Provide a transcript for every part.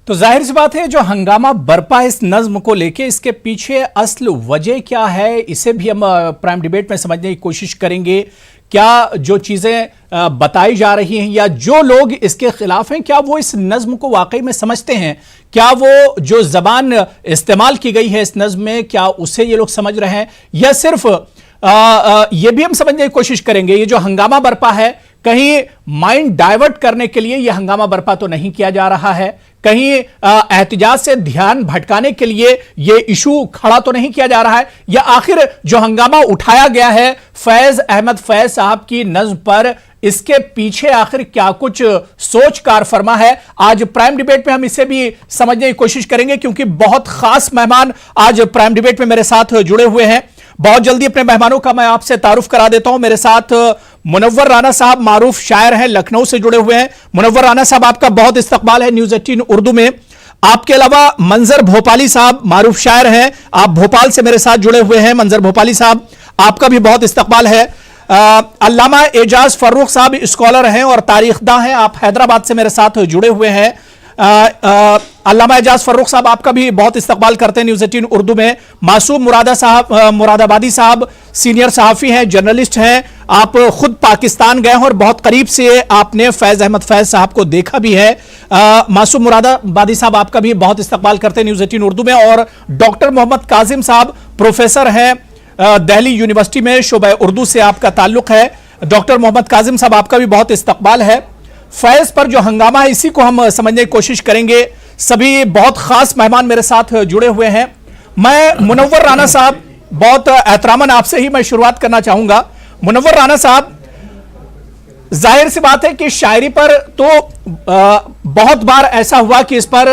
तो जाहिर सी बात है जो हंगामा बरपा इस नज्म को लेके, इसके पीछे असल वजह क्या है, इसे भी हम प्राइम डिबेट में समझने की कोशिश करेंगे। क्या जो चीजें बताई जा रही हैं या जो लोग इसके खिलाफ हैं, क्या वो इस नज्म को वाकई में समझते हैं? क्या वो जो जबान इस्तेमाल की गई है इस नज्म में, क्या उसे ये लोग समझ रहे हैं, या सिर्फ ये भी हम समझने की कोशिश करेंगे ये जो हंगामा बरपा है, कहीं माइंड डाइवर्ट करने के लिए यह हंगामा बरपा तो नहीं किया जा रहा है, कहीं एहतिजाज से ध्यान भटकाने के लिए यह इशू खड़ा तो नहीं किया जा रहा है, या आखिर जो हंगामा उठाया गया है फैज अहमद फैज साहब की नज्म पर, इसके पीछे आखिर क्या कुछ सोच कार फरमा है? आज प्राइम डिबेट में हम इसे भी समझने की कोशिश करेंगे, क्योंकि बहुत खास मेहमान आज प्राइम डिबेट में मेरे साथ जुड़े हुए हैं। बहुत जल्दी अपने मेहमानों का मैं आपसे तारुफ करा देता हूं। मेरे साथ मुनव्वर राना साहब मारूफ शायर हैं, लखनऊ से जुड़े हुए हैं। मुनव्वर राना साहब, आपका बहुत इस्तकबाल है न्यूज़ 18 उर्दू में। आपके अलावा मंजर भोपाली साहब मारूफ शायर हैं, आप भोपाल से मेरे साथ जुड़े हुए हैं। मंजर भोपाली साहब, आपका भी बहुत इस्तकबाल है। अल्लामा एजाज फर्रुख साहब स्कॉलर हैं और तारीखदां हैं, आप हैदराबाद से मेरे साथ जुड़े हुए हैं। अल्लामा एजाज फर्रुख साहब, आपका भी बहुत इस्तकबाल करते हैं न्यूज़ 18 उर्दू में। मासूम मुरादाबादी साहब सीनियर सहाफ़ी हैं, जर्नलिस्ट हैं, आप खुद पाकिस्तान गए हैं और बहुत करीब से आपने फैज़ अहमद फैज़ साहब को देखा भी है। मासूम मुरादाबादी साहब, आपका भी बहुत इस्तकबाल करते हैं न्यूज़ 18 उर्दू में। और डॉक्टर मोहम्मद काजिम साहब प्रोफेसर हैं, दिल्ली यूनिवर्सिटी में शोबा उर्दू से आपका ताल्लुक है। डॉक्टर मोहम्मद काजिम साहब, आपका भी बहुत इस्तकबाल है। फैज पर जो हंगामा है इसी को हम समझने की कोशिश करेंगे। सभी बहुत खास मेहमान मेरे साथ जुड़े हुए हैं। मैं मुनव्वर राना साहब, बहुत एहतरामन आपसे ही मैं शुरुआत करना चाहूंगा। मुनव्वर राना साहब, जाहिर सी बात है कि शायरी पर तो बहुत बार ऐसा हुआ कि इस पर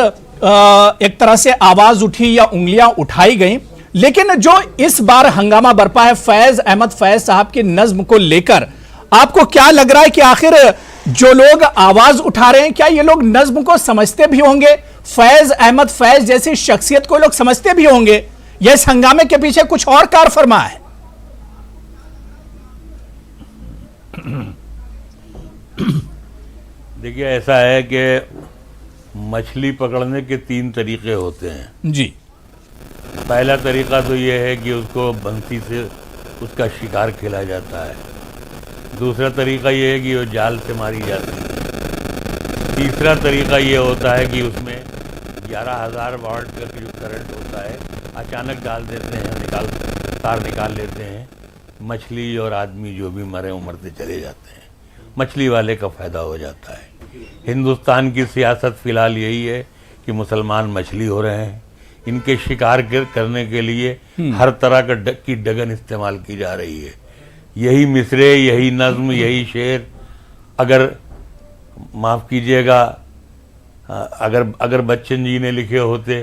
एक तरह से आवाज उठी या उंगलियां उठाई गई, लेकिन जो इस बार हंगामा बरपा है फैज अहमद फैज साहब की नज्म को लेकर, आपको क्या लग रहा है कि आखिर जो लोग आवाज उठा रहे हैं, क्या ये लोग नज्म को समझते भी होंगे? फैज अहमद फैज जैसी शख्सियत को लोग समझते भी होंगे, या इस हंगामे के पीछे कुछ और कार फरमा है? देखिए, ऐसा है कि मछली पकड़ने के 3 तरीके होते हैं जी। पहला तरीका तो ये है कि उसको बंसी से उसका शिकार खिलाया जाता है। दूसरा तरीका ये है कि वो जाल से मारी जाती है। तीसरा तरीका ये होता है कि उसमें 11,000 वाट का जो करंट होता है अचानक डाल देते हैं, तार निकाल लेते हैं, मछली और आदमी जो भी मरे मरते चले जाते हैं, मछली वाले का फ़ायदा हो जाता है। हिंदुस्तान की सियासत फ़िलहाल यही है कि मुसलमान मछली हो रहे हैं, इनके शिकार करने के लिए हर तरह की डगन इस्तेमाल की जा रही है। यही मिसरे, यही नज़्म, यही शेर अगर माफ़ कीजिएगा अगर बच्चन जी ने लिखे होते,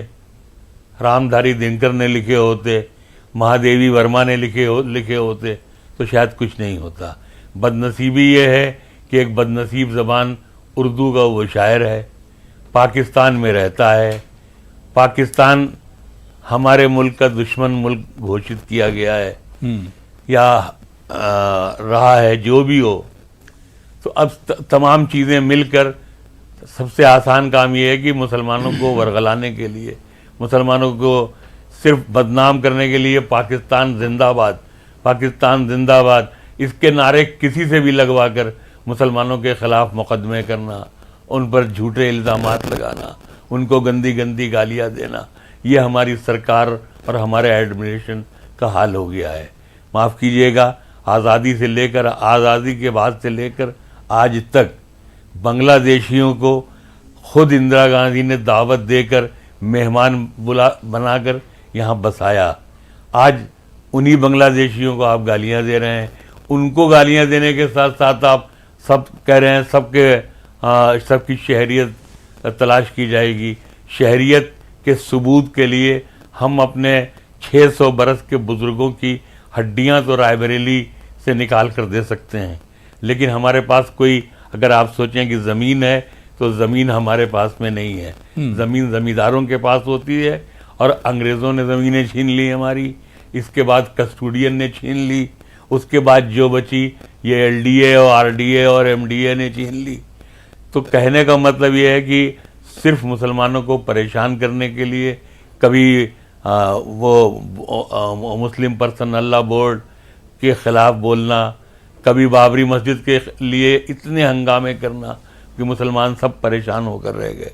रामधारी दिनकर ने लिखे होते, महादेवी वर्मा ने लिखे होते तो शायद कुछ नहीं होता। बदनसीबी ये है कि एक बदनसीब ज़बान उर्दू का वो शायर है, पाकिस्तान में रहता है। पाकिस्तान हमारे मुल्क का दुश्मन मुल्क घोषित किया गया है या रहा है, जो भी हो। तो अब तमाम चीज़ें मिलकर सबसे आसान काम ये है कि मुसलमानों को वरगलाने के लिए, मुसलमानों को सिर्फ बदनाम करने के लिए पाकिस्तान जिंदाबाद, पाकिस्तान जिंदाबाद इसके नारे किसी से भी लगवा कर मुसलमानों के ख़िलाफ़ मुकदमे करना, उन पर झूठे इल्ज़ामात लगाना, उनको गंदी गंदी गालियाँ देना, ये हमारी सरकार और हमारे एडमिनिस्ट्रेशन का हाल हो गया है। माफ़ कीजिएगा, आज़ादी से लेकर, आज़ादी के बाद से लेकर आज तक बांग्लादेशियों को खुद इंदिरा गांधी ने दावत देकर मेहमान बनाकर यहाँ बसाया। आज उन्हीं बांग्लादेशियों को आप गालियाँ दे रहे हैं। उनको गालियाँ देने के साथ साथ आप सब कह रहे हैं सबकी शहरियत तलाश की जाएगी। शहरियत के सबूत के लिए हम अपने 600 बरस के बुज़ुर्गों की हड्डियाँ तो रायबरेली से निकाल कर दे सकते हैं, लेकिन हमारे पास कोई, अगर आप सोचें कि ज़मीन है तो ज़मीन हमारे पास में नहीं है। ज़मीन ज़मींदारों के पास होती है और अंग्रेज़ों ने ज़मीनें छीन ली हमारी, इसके बाद कस्टोडियन ने छीन ली, उसके बाद जो बची ये LDA और RDA और MDA ने छीन ली। तो कहने का मतलब ये है कि सिर्फ मुसलमानों को परेशान करने के लिए, कभी वो मुस्लिम पर्सनल लॉ बोर्ड के ख़िलाफ़ बोलना, कभी बाबरी मस्जिद के लिए इतने हंगामे करना कि मुसलमान सब परेशान होकर रह गए।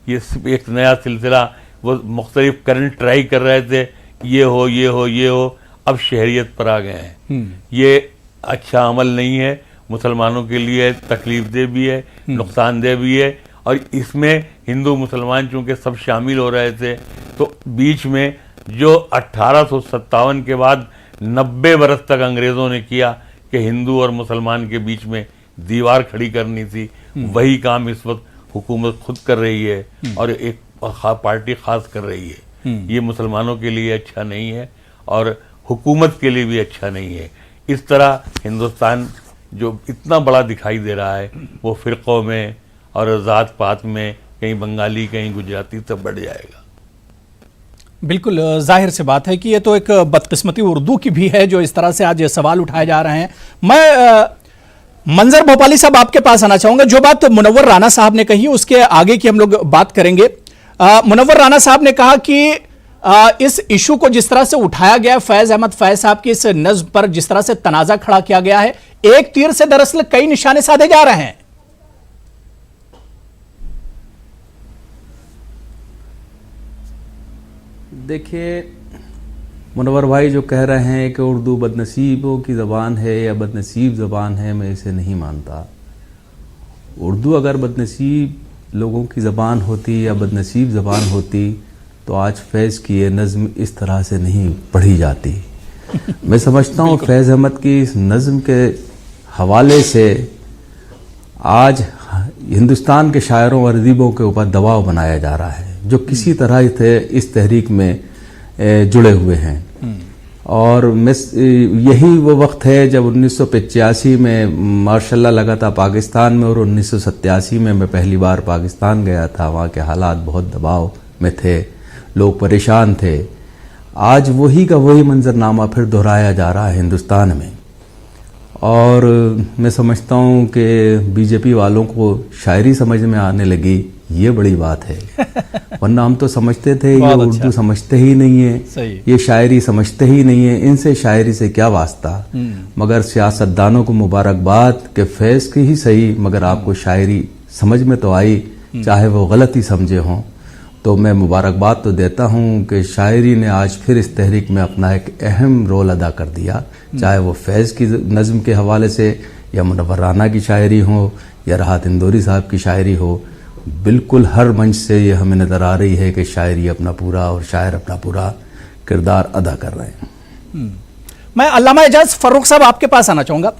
ये एक नया सिलसिला, वो मुख्तलिफ करंट ट्राई कर रहे थे, ये हो ये हो ये हो, अब शहरियत पर आ गए हैं। ये अच्छा अमल नहीं है, मुसलमानों के लिए तकलीफदेह भी है, नुकसानदेह भी है। और इसमें हिंदू मुसलमान चूँकि सब शामिल हो रहे थे, तो बीच में जो 1857 के बाद 90 बरस तक अंग्रेज़ों ने किया कि हिंदू और मुसलमान के बीच में दीवार खड़ी करनी थी, वही काम इस वक्त हुकूमत खुद कर रही है और एक पार्टी खास कर रही है। ये मुसलमानों के लिए अच्छा नहीं है और हुकूमत के लिए भी अच्छा नहीं है। इस तरह हिंदुस्तान जो इतना बड़ा दिखाई दे रहा है, वो फ़िरक़ों में और ज़ात पात में कहीं बंगाली कहीं गुजराती सब बढ़ जाएगा। बिल्कुल जाहिर सी बात है कि ये तो एक बदकिस्मती उर्दू की भी है जो इस तरह से आज ये सवाल उठाए जा रहे हैं। मैं मंजर भोपाली साहब आपके पास आना चाहूंगा। जो बात मुनव्वर राना साहब ने कही उसके आगे की हम लोग बात करेंगे। मुनव्वर राना साहब ने कहा कि इस इशू को जिस तरह से उठाया गया, फैज अहमद फैज साहब की इस नज्म पर जिस तरह से तनाजा खड़ा किया गया है, एक तीर से दरअसल कई निशाने साधे जा रहे हैं। देखिए, मुनव्वर भाई जो कह रहे हैं कि उर्दू बदनसीबों की ज़बान है या बदनसीब ज़बान है, मैं इसे नहीं मानता। उर्दू अगर बदनसीब लोगों की ज़बान होती या बदनसीब ज़बान होती तो आज फैज़ की ये नज़्म इस तरह से नहीं पढ़ी जाती। मैं समझता हूँ फैज़ अहमद की इस नज़्म के हवाले से आज हिंदुस्तान के शायरों और अदीबों के ऊपर दबाव बनाया जा रहा है जो किसी तरह इस तहरीक में जुड़े हुए हैं। और यही वो वक्त है जब 1985 में मार्शल लॉ लगा था पाकिस्तान में और 1987 में मैं पहली बार पाकिस्तान गया था। वहाँ के हालात बहुत दबाव में थे, लोग परेशान थे। आज वही का वही मंजरनामा फिर दोहराया जा रहा है हिंदुस्तान में। और मैं समझता हूँ कि बीजेपी वालों को शायरी समझ में आने लगी, ये बड़ी बात है। वरना हम तो समझते थे ये उर्दू समझते ही नहीं है, ये शायरी समझते ही नहीं है, इनसे शायरी से क्या वास्ता। मगर सियासतदानों को मुबारकबाद के फैज़ की ही सही, मगर आपको शायरी समझ में तो आई, चाहे वो गलत ही समझे हों। तो मैं मुबारकबाद तो देता हूँ कि शायरी ने आज फिर इस तहरीक में अपना एक अहम रोल अदा कर दिया, चाहे वो फैज़ की नज़्म के हवाले से या मुनव्वर राना की शायरी हो या राहत इंदौरी साहब की शायरी हो। बिल्कुल हर मंच से ये हमें नज़र आ रही है कि शायरी अपना पूरा और शायर अपना पूरा किरदार अदा कर रहे हैं। मैं अल्लामा एजाज फर्रुख साहब आपके पास आना चाहूँगा।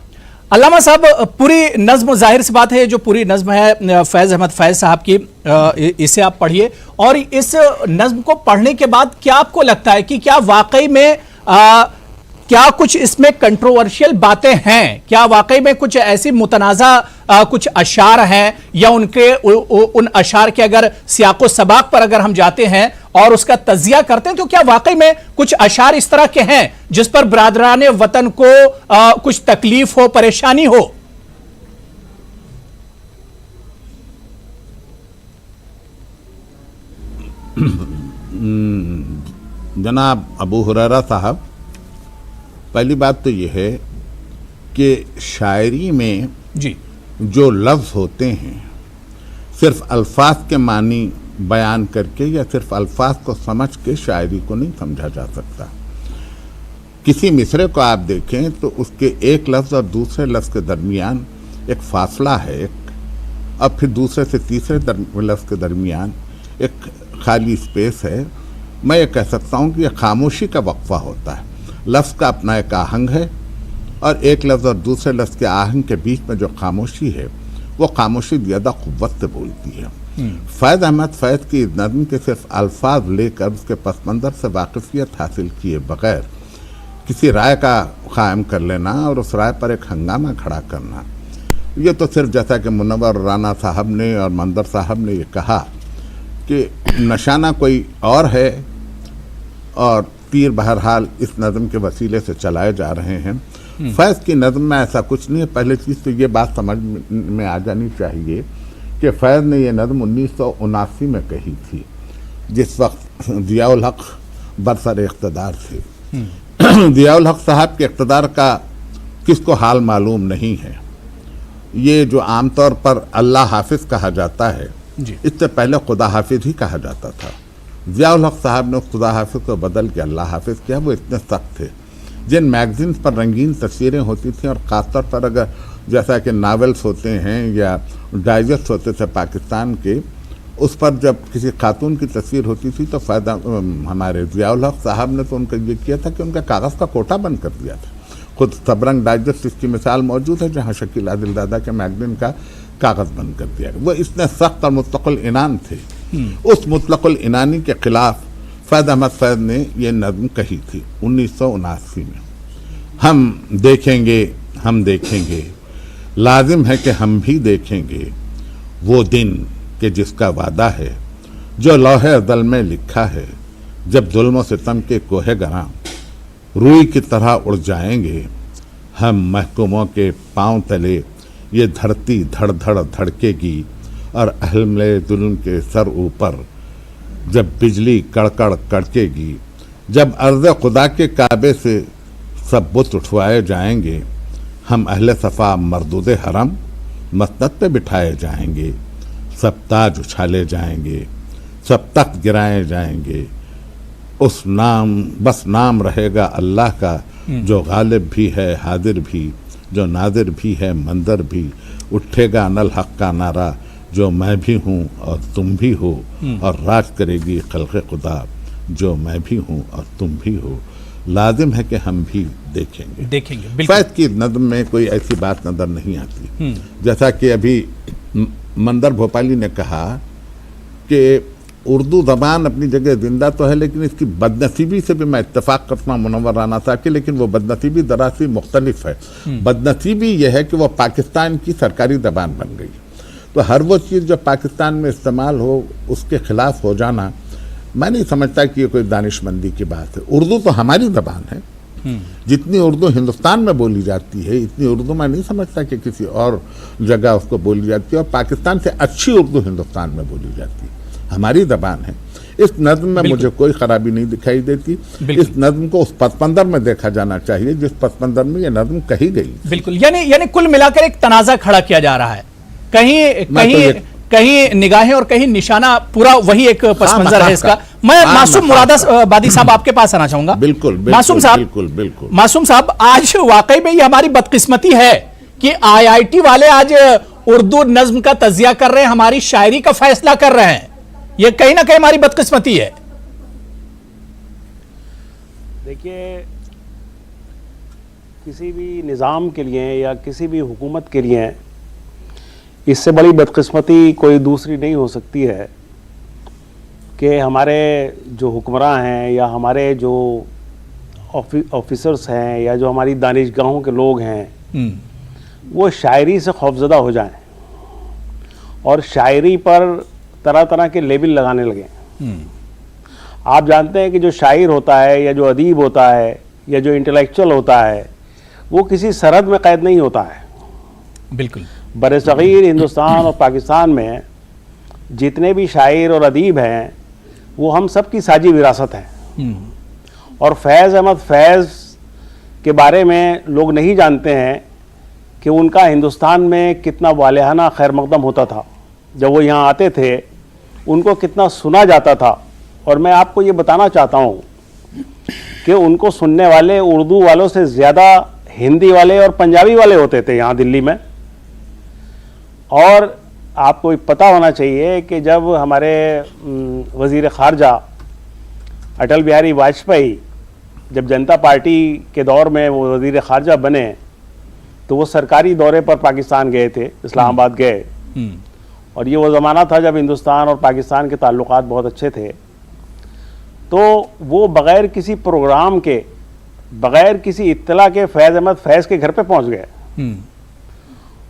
अल्लामा साहब, पूरी नज़्म, जाहिर सी बात है जो पूरी नज़्म है फैज़ अहमद फैज़ साहब की, इसे आप पढ़िए और इस नज़्म को पढ़ने के बाद क्या आपको लगता है कि क्या वाकई में क्या कुछ इसमें कंट्रोवर्शियल बातें हैं? क्या वाकई में कुछ ऐसी मुतनाज़ा कुछ अशार हैं या उनके उन अशार के अगर सियाको सबाक पर अगर हम जाते हैं और उसका तज़िया करते हैं तो क्या वाकई में कुछ अशार इस तरह के हैं जिस पर बरादरान वतन को कुछ तकलीफ हो, परेशानी हो? जनाब अबू हुरैरा साहब, पहली बात तो यह है कि शायरी में जी जो लफ्ज़ होते हैं सिर्फ अल्फाज के मानी बयान करके या सिर्फ अल्फाज को समझ के शायरी को नहीं समझा जा सकता। किसी मिसरे को आप देखें तो उसके एक लफ्ज़ और दूसरे लफ्ज़ के दरमियान एक फासला है, अब फिर दूसरे से तीसरे लफ्ज़ के दरमियान एक खाली स्पेस है। मैं ये कह सकता हूँ कि यह खामोशी का वक्फा होता है। लफ्ज़ का अपना एक आहंग है और एक लफ्ज़ और दूसरे लफ्ज़ के आहंग के बीच में जो खामोशी है वो खामोशी ज़्यादा क़ुव्वत से बोलती है। फैज़ अहमद फैज़ की नज़्म के सिर्फ अल्फाज लेकर उसके पस मंज़र से वाक़िफ़ियत हासिल किए बग़ैर किसी राय का क़ायम कर लेना और उस राय पर एक हंगामा खड़ा करना, ये तो सिर्फ जैसा कि मुनव्वर राना साहब ने और मंदर साहब ने ये कहा कि निशाना कोई और है और तीर बहरहाल इस नज़्म के वसीले से चलाए जा रहे हैं। फैज़ की नज़्म में ऐसा कुछ नहीं है। पहले चीज़ तो ये बात समझ में आ जानी चाहिए कि फैज़ ने यह नज़्म 1979 में कही थी, जिस वक्त ज़ियाउल हक बरसर इक़्तिदार थे। ज़ियाउल हक साहब के इक़्तिदार का किसको हाल मालूम नहीं है। ये जो आमतौर पर अल्लाह हाफिज़ कहा जाता है, इससे पहले खुदा हाफिज़ ही कहा जाता था। ज़ियाउल हक साहब ने खुदा हाफिज़ को बदल के अल्लाह हाफिज़ किया। वो इतने सख्त थे, जिन मैगज़ीन्स पर रंगीन तस्वीरें होती थीं और ख़ासतौर पर अगर जैसा कि नावल्स होते हैं या डाइजेस्ट होते थे पाकिस्तान के, उस पर जब किसी खातून की तस्वीर होती थी तो हमारे ज़ियाउल हक साहब ने तो उनका ये किया था कि उनका कागज़ का कोटा बंद कर दिया था। खुद सबरंग डाइजेस्ट इसकी मिसाल मौजूद है, जहाँ शकील आदिल दादा के मैगज़ीन का कागज़ बंद कर दिया। वो इतने सख्त और मुतलक़ुल इनान थे। उस मुतलक़ुल इनानी के ख़िलाफ़ फैज़ अहमद फैज़ ने ये नज़्म कही थी 1979 में। हम देखेंगे लाजिम है कि हम भी देखेंगे वो दिन कि जिसका वादा है, जो लौहे अज़ल में लिखा है। जब जुल्म सितम के कोहे गरां रूई की तरह उड़ जाएंगे, हम महकूमों के पांव तले ये धरती धड़ धड़ धड़केगी और अहले जुल्म के सर ऊपर जब बिजली कड़कड़ कड़केगी। जब अर्ज़ खुदा के काबे से सब बुत उठवाए जाएंगे, हम अहले सफ़ा मरदूदे हरम मसनद पे बिठाए जाएंगे। सब ताज उछाले जाएंगे, सब तख्त गिराए जाएंगे। उस बस नाम रहेगा अल्लाह का, जो गालिब भी है हाजिर भी, जो नादिर भी है मंदर भी। उठेगा अनल हक का नारा, जो मैं भी हूँ और तुम भी हो, और राज करेगी खल्क़े खुदा, जो मैं भी हूँ और तुम भी हो। लाजिम है कि हम भी देखेंगे। फैज़ की नज़्म में कोई ऐसी बात नज़र नहीं आती। जैसा कि अभी मंदर भोपाली ने कहा कि उर्दू ज़बान अपनी जगह ज़िंदा तो है, लेकिन इसकी बदनसीबी से भी मैं इत्तेफाक करता हूँ मुनव्वर राना साहब की, लेकिन वो बदनसीबी ज़रा सी मुख्तलिफ है। बदनसीबी यह है कि वह पाकिस्तान की सरकारी ज़बान बन गई, तो हर वो चीज़ जो पाकिस्तान में इस्तेमाल हो उसके ख़िलाफ़ हो जाना, मैं नहीं समझता कि ये कोई दानिशमंदी की बात है। उर्दू तो हमारी ज़बान है। जितनी उर्दू हिंदुस्तान में बोली जाती है, इतनी उर्दू मैं नहीं समझता कि किसी और जगह उसको बोली जाती है, और पाकिस्तान से अच्छी उर्दू हिंदुस्तान में बोली जाती है। हमारी ज़बान है। इस नज़्म में मुझे कोई खराबी नहीं दिखाई देती। इस नज़्म को उस पसमंदर में देखा जाना चाहिए जिस पसमंदर में ये नज़्म कही गई। बिल्कुल, यानी कुल मिलाकर एक तनाज़ा खड़ा किया जा रहा है। कहीं निगाहें और कहीं निशाना, पूरा वही एक पस मंजर है इसका। मैं मासूम मुरादाबादी साहब आपके पास आना चाहूंगा। बिल्कुल मासूम साहब, आज वाकई में ये हमारी बदकिस्मती है कि IIT वाले आज उर्दू नज्म का तजिया कर रहे हैं, हमारी शायरी का फैसला कर रहे हैं। ये कहीं ना कहीं हमारी बदकिस्मती है। देखिए, किसी भी निज़ाम के लिए या किसी भी हुकूमत के लिए इससे बड़ी बदकिस्मती कोई दूसरी नहीं हो सकती है कि हमारे जो हुक्मरान हैं या हमारे जो ऑफिसर्स हैं या जो हमारी दानिशगाहों के लोग हैं, वो शायरी से खौफज़दा हो जाएं और शायरी पर तरह तरह के लेबल लगाने लगे। आप जानते हैं कि जो शायर होता है या जो अदीब होता है या जो इंटेलेक्चुअल होता है, वो किसी सरहद में कैद नहीं होता है। बिल्कुल, बरसग़ीर हिंदुस्तान और पाकिस्तान में जितने भी शायर और अदीब हैं, वो हम सब की साझी विरासत है। और फैज़ अहमद फैज़ के बारे में लोग नहीं जानते हैं कि उनका हिंदुस्तान में कितना वालिहाना खैर मकदम होता था। जब वो यहाँ आते थे उनको कितना सुना जाता था। और मैं आपको ये बताना चाहता हूँ कि उनको सुनने वाले उर्दू वालों से ज़्यादा हिंदी वाले और पंजाबी वाले होते थे यहाँ दिल्ली में। और आपको पता होना चाहिए कि जब हमारे वज़ीर ख़ारजा अटल बिहारी वाजपेयी जब जनता पार्टी के दौर में वो वज़ीर ख़ारजा बने, तो वो सरकारी दौरे पर पाकिस्तान गए थे, इस्लामाबाद गए। और ये वो ज़माना था जब हिंदुस्तान और पाकिस्तान के ताल्लुकात बहुत अच्छे थे। तो वो बग़ैर किसी प्रोग्राम के, बग़ैर किसी इत्तला के फैज़ अहमद फैज़ के घर पे पहुंच गए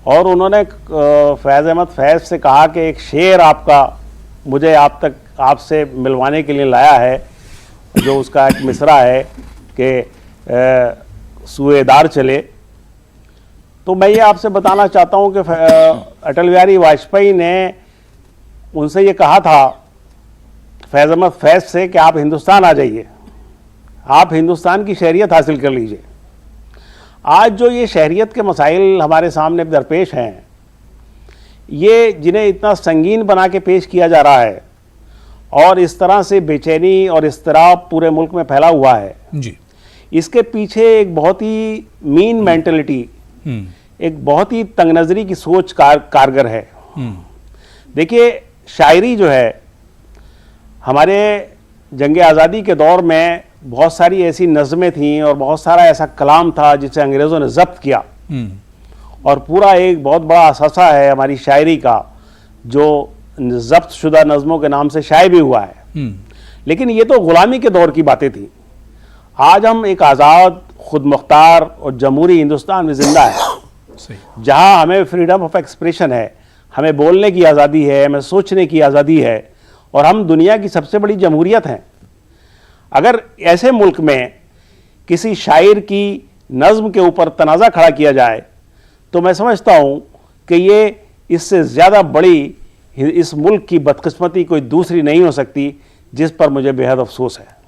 और उन्होंने फैज़ अहमद फैज़ से कहा कि एक शेर आपका मुझे आप तक आपसे मिलवाने के लिए लाया है, जो उसका एक मिसरा है कि सूएदार चले। तो मैं ये आपसे बताना चाहता हूँ कि अटल बिहारी वाजपेयी ने उनसे ये कहा था फैज़ अहमद फैज़ से कि आप हिंदुस्तान आ जाइए, आप हिंदुस्तान की शहरियत हासिल कर लीजिए। आज जो ये शहरियत के मसाइल हमारे सामने दरपेश हैं, ये जिन्हें इतना संगीन बना के पेश किया जा रहा है और इस तरह से बेचैनी और इस्तराब पूरे मुल्क में फैला हुआ है जी, इसके पीछे एक बहुत ही मीन मेंटलिटी, एक बहुत ही तंग नज़री की सोच कारगर है। देखिए, शायरी जो है हमारे जंग आज़ादी के दौर में बहुत सारी ऐसी नज़में थीं और बहुत सारा ऐसा कलाम था जिसे अंग्रेज़ों ने ज़ब्त किया और पूरा एक बहुत बड़ा असासा है हमारी शायरी का जो ज़ब्त शुदा नज़मों के नाम से शाये भी हुआ है। लेकिन ये तो ग़ुलामी के दौर की बातें थी। आज हम एक आज़ाद, खुद मुख्तार और जमहूरी हिंदुस्तान में ज़िंदा है, जहाँ हमें फ्रीडम ऑफ एक्सप्रेशन है, हमें बोलने की आज़ादी है, हमें सोचने की आज़ादी है और हम दुनिया की सबसे बड़ी जमहूरियत हैं। अगर ऐसे मुल्क में किसी शायर की नज़्म के ऊपर तनाज़ा खड़ा किया जाए तो मैं समझता हूँ कि ये इससे ज़्यादा बड़ी इस मुल्क की बदकिस्मती कोई दूसरी नहीं हो सकती, जिस पर मुझे बेहद अफसोस है।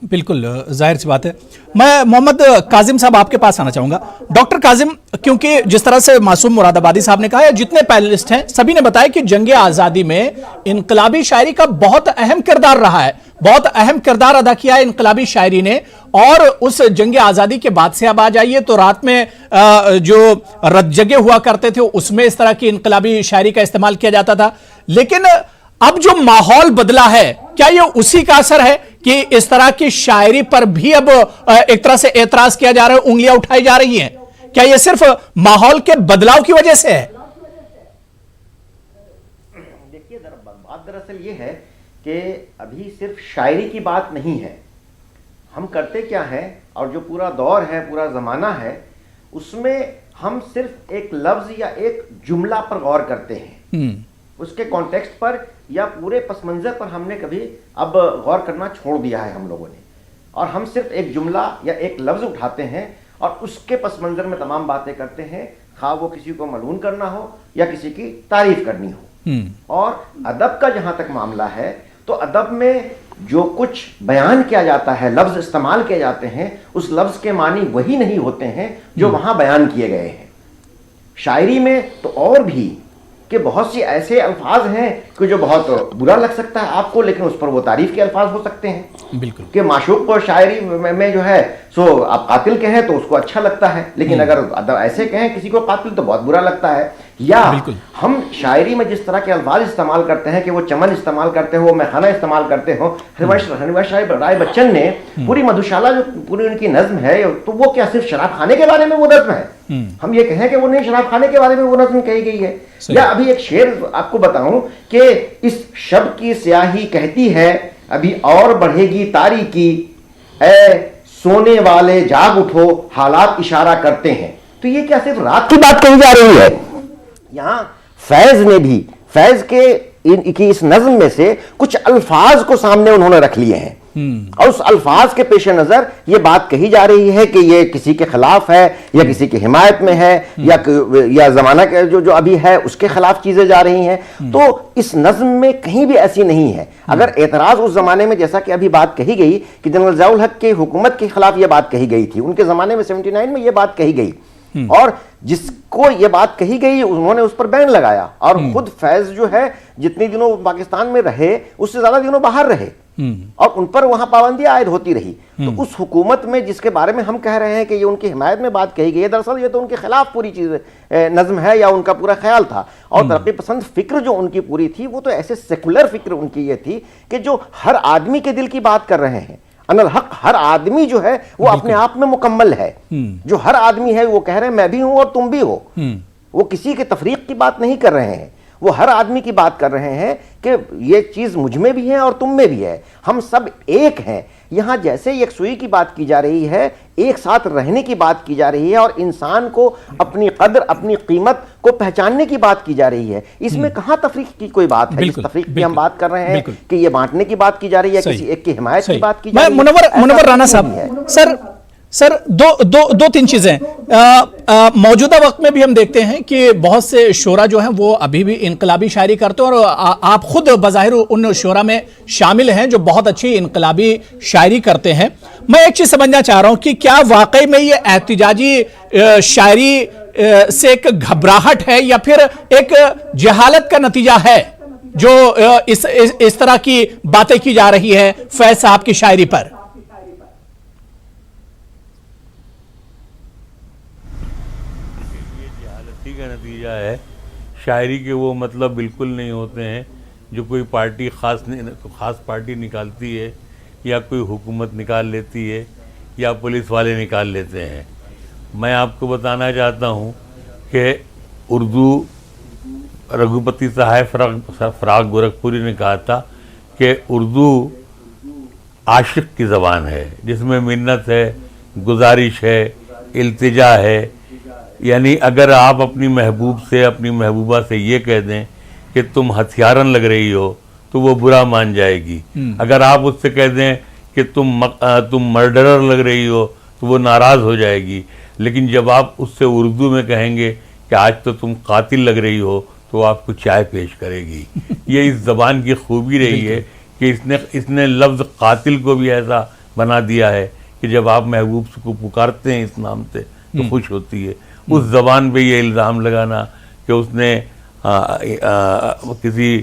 बिल्कुल जाहिर सी बात है। मैं मोहम्मद काजिम साहब आपके पास आना चाहूंगा। डॉक्टर काजिम, क्योंकि जिस तरह से मासूम मुरादाबादी साहब ने कहा है, जितने पैनलिस्ट हैं सभी ने बताया कि जंग आज़ादी में इनकलाबी शायरी का बहुत अहम किरदार रहा है, बहुत अहम किरदार अदा किया है इनकलाबी शायरी ने। और उस जंग आज़ादी के बाद से अब आ जाइए तो रात में जो रज्जगे हुआ करते थे उसमें इस तरह की इनकलाबी शायरी का इस्तेमाल किया जाता था। लेकिन अब जो माहौल बदला है, क्या ये उसी का असर है कि इस तरह की शायरी पर भी अब एक तरह से एतराज किया जा रहा है, उंगलियां उठाई जा रही हैं? क्या ये सिर्फ माहौल के बदलाव की वजह से है? देखिए, बात दरअसल ये है कि अभी सिर्फ शायरी की बात नहीं है। हम करते क्या है और जो पूरा दौर है, पूरा ज़माना है, उसमें हम सिर्फ एक लफ्ज़ या एक जुमला पर गौर करते हैं, उसके कॉन्टेक्स्ट पर या पूरे पस मंज़र पर हमने कभी अब गौर करना छोड़ दिया है हम लोगों ने। और हम सिर्फ एक जुमला या एक लफ्ज़ उठाते हैं और उसके पस मंज़र में तमाम बातें करते हैं, खा वो किसी को मलून करना हो या किसी की तारीफ़ करनी हो। और अदब का जहाँ तक मामला है तो अदब में जो कुछ बयान किया जाता है, लफ्ज़ इस्तेमाल किए जाते हैं, उस लफ्ज़ के मानी वही नहीं होते हैं जो वहाँ बयान किए गए हैं। शायरी में तो और भी कि बहुत सी ऐसे अल्फाज हैं कि जो बहुत बुरा लग सकता है आपको, लेकिन उस पर वो तारीफ़ के अल्फाज हो सकते हैं। बिल्कुल कि माशूक को शायरी में जो है सो आप कातिल कहें तो उसको अच्छा लगता है, लेकिन अगर ऐसे कहें किसी को कातिल तो बहुत बुरा लगता है। या हम शायरी में जिस तरह के अल्फाज इस्तेमाल करते हैं कि वो चमन इस्तेमाल करते हो, मैखाना इस्तेमाल करते हो। हरिवंश राय बच्चन ने पूरी मधुशाला जो पूरी उनकी नज्म है, तो वो क्या सिर्फ शराब खाने के बारे में वो नज्म है? हम ये कहें कि वो नहीं, शराब खाने के बारे में वो नज्म कही गई है। या अभी एक शेर आपको बताऊं कि इस शब की स्याही कहती है अभी और बढ़ेगी तारीकी, ए सोने वाले जाग उठो हालात इशारा करते हैं। तो ये क्या सिर्फ रात की बात कही जा रही है? यहाँ फैज ने भी फैज की इस नज्म में से कुछ अल्फाज को सामने उन्होंने रख लिए हैं और उस अल्फाज के पेश नजर ये बात कही जा रही है कि ये किसी के खिलाफ है या किसी की हिमायत में है या जमाना के जो अभी है उसके खिलाफ चीजें जा रही हैं। तो इस नज्म में कहीं भी ऐसी नहीं है। अगर एतराज उस जमाने में, जैसा कि अभी बात कही गई कि जनरल ज़ियाउल हक की हुकूमत के खिलाफ ये बात कही गई थी, उनके जमाने में 79 में ये बात कही गई और जिसको ये बात कही गई उन्होंने उस पर बैन लगाया और खुद फैज जो है जितने दिनों पाकिस्तान में रहे उससे ज्यादा दिनों बाहर रहे और उन पर वहां पाबंदियां आयद होती रही। तो उस हुकूमत में जिसके बारे में हम कह रहे हैं कि ये उनकी हिमायत में बात कही गई है, दरअसल ये तो उनके खिलाफ पूरी चीज नज्म है या उनका पूरा ख्याल था। और तरक्की पसंद फिक्र जो उनकी पूरी थी वो तो ऐसे सेकुलर फिक्र उनकी ये थी कि जो हर आदमी के दिल की बात कर रहे हैं। अनल हक, हर आदमी जो है वो अपने आप में मुकम्मल है। जो हर आदमी है वो कह रहे हैं मैं भी हूं और तुम भी हो। वो किसी के तफरीक की बात नहीं कर रहे हैं, वो हर आदमी की बात कर रहे हैं कि ये चीज मुझ में भी है और तुम में भी है, हम सब एक हैं। यहां जैसे यकसुई की बात की जा रही है, एक साथ रहने की बात की जा रही है और इंसान को अपनी कदर, अपनी कीमत को पहचानने की बात की जा रही है। इसमें कहां तफरीक की कोई बात है? इस तफरीक की हम बात कर रहे हैं कि ये बांटने की बात की जा रही है, किसी एक की हिमायत की बात की जा रही है। मुनव्वर राना साहब, सर सर दो तीन चीजें मौजूदा वक्त में भी हम देखते हैं कि बहुत से शोरा जो हैं वो अभी भी इनकलाबी शायरी करते हैं, और आप खुद बज़ाहिर उन शोरा में शामिल हैं जो बहुत अच्छी इनकलाबी शायरी करते हैं। मैं एक चीज समझना चाह रहा हूं कि क्या वाकई में ये एहतिजाजी शायरी से एक घबराहट है या फिर एक जहालत का नतीजा है जो इस तरह की बातें की जा रही है फैज साहब की शायरी पर? जहालती का नतीजा है। शायरी के वो मतलब बिल्कुल नहीं होते हैं जो कोई पार्टी खास पार्टी निकालती है या कोई हुकूमत निकाल लेती है या पुलिस वाले निकाल लेते हैं। मैं आपको बताना चाहता हूँ कि उर्दू रघुपति साहब फराग गोरखपुरी ने कहा था कि उर्दू आशिक की ज़बान है, जिसमें मिन्नत है, गुजारिश है, इल्तिजा है। यानी अगर आप अपनी महबूब से, अपनी महबूबा से ये कह दें कि तुम हथियारन लग रही हो तो वो बुरा मान जाएगी। अगर आप उससे कह दें कि तुम मर्डरर लग रही हो तो वो नाराज़ हो जाएगी। लेकिन जब आप उससे उर्दू में कहेंगे कि आज तो तुम कातिल लग रही हो तो वो आपको चाय पेश करेगी। ये इस ज़बान की खूबी रही है कि इसने लफ्ज़ कातिल को भी ऐसा बना दिया है कि जब आप महबूब को पुकारते हैं इस नाम से तो खुश होती है। उस ज़बान पे ये इल्ज़ाम लगाना कि उसने किसी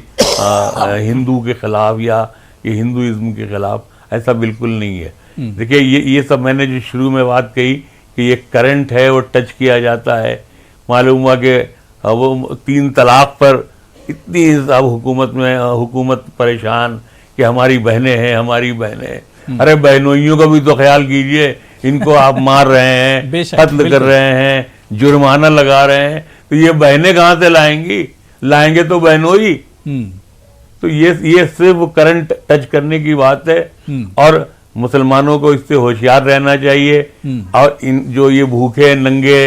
हिंदू के ख़िलाफ़ या ये हिंदुइज़्म के ख़िलाफ़, ऐसा बिल्कुल नहीं है। देखिए ये सब मैंने जो शुरू में बात कही कि ये करंट है, वो टच किया जाता है। मालूम हुआ कि वो 3 तलाक पर इतनी अब हुकूमत परेशान कि हमारी बहनें हैं, हमारी बहनें। अरे बहनोइयों का भी तो ख्याल कीजिए, इनको आप मार रहे हैं, कत्ल कर रहे हैं, जुर्माना लगा रहे हैं, तो ये बहनें कहाँ से लाएंगे तो बहनोई। तो ये सिर्फ करंट टच करने की बात है और मुसलमानों को इससे होशियार रहना चाहिए। और इन जो ये भूखे नंगे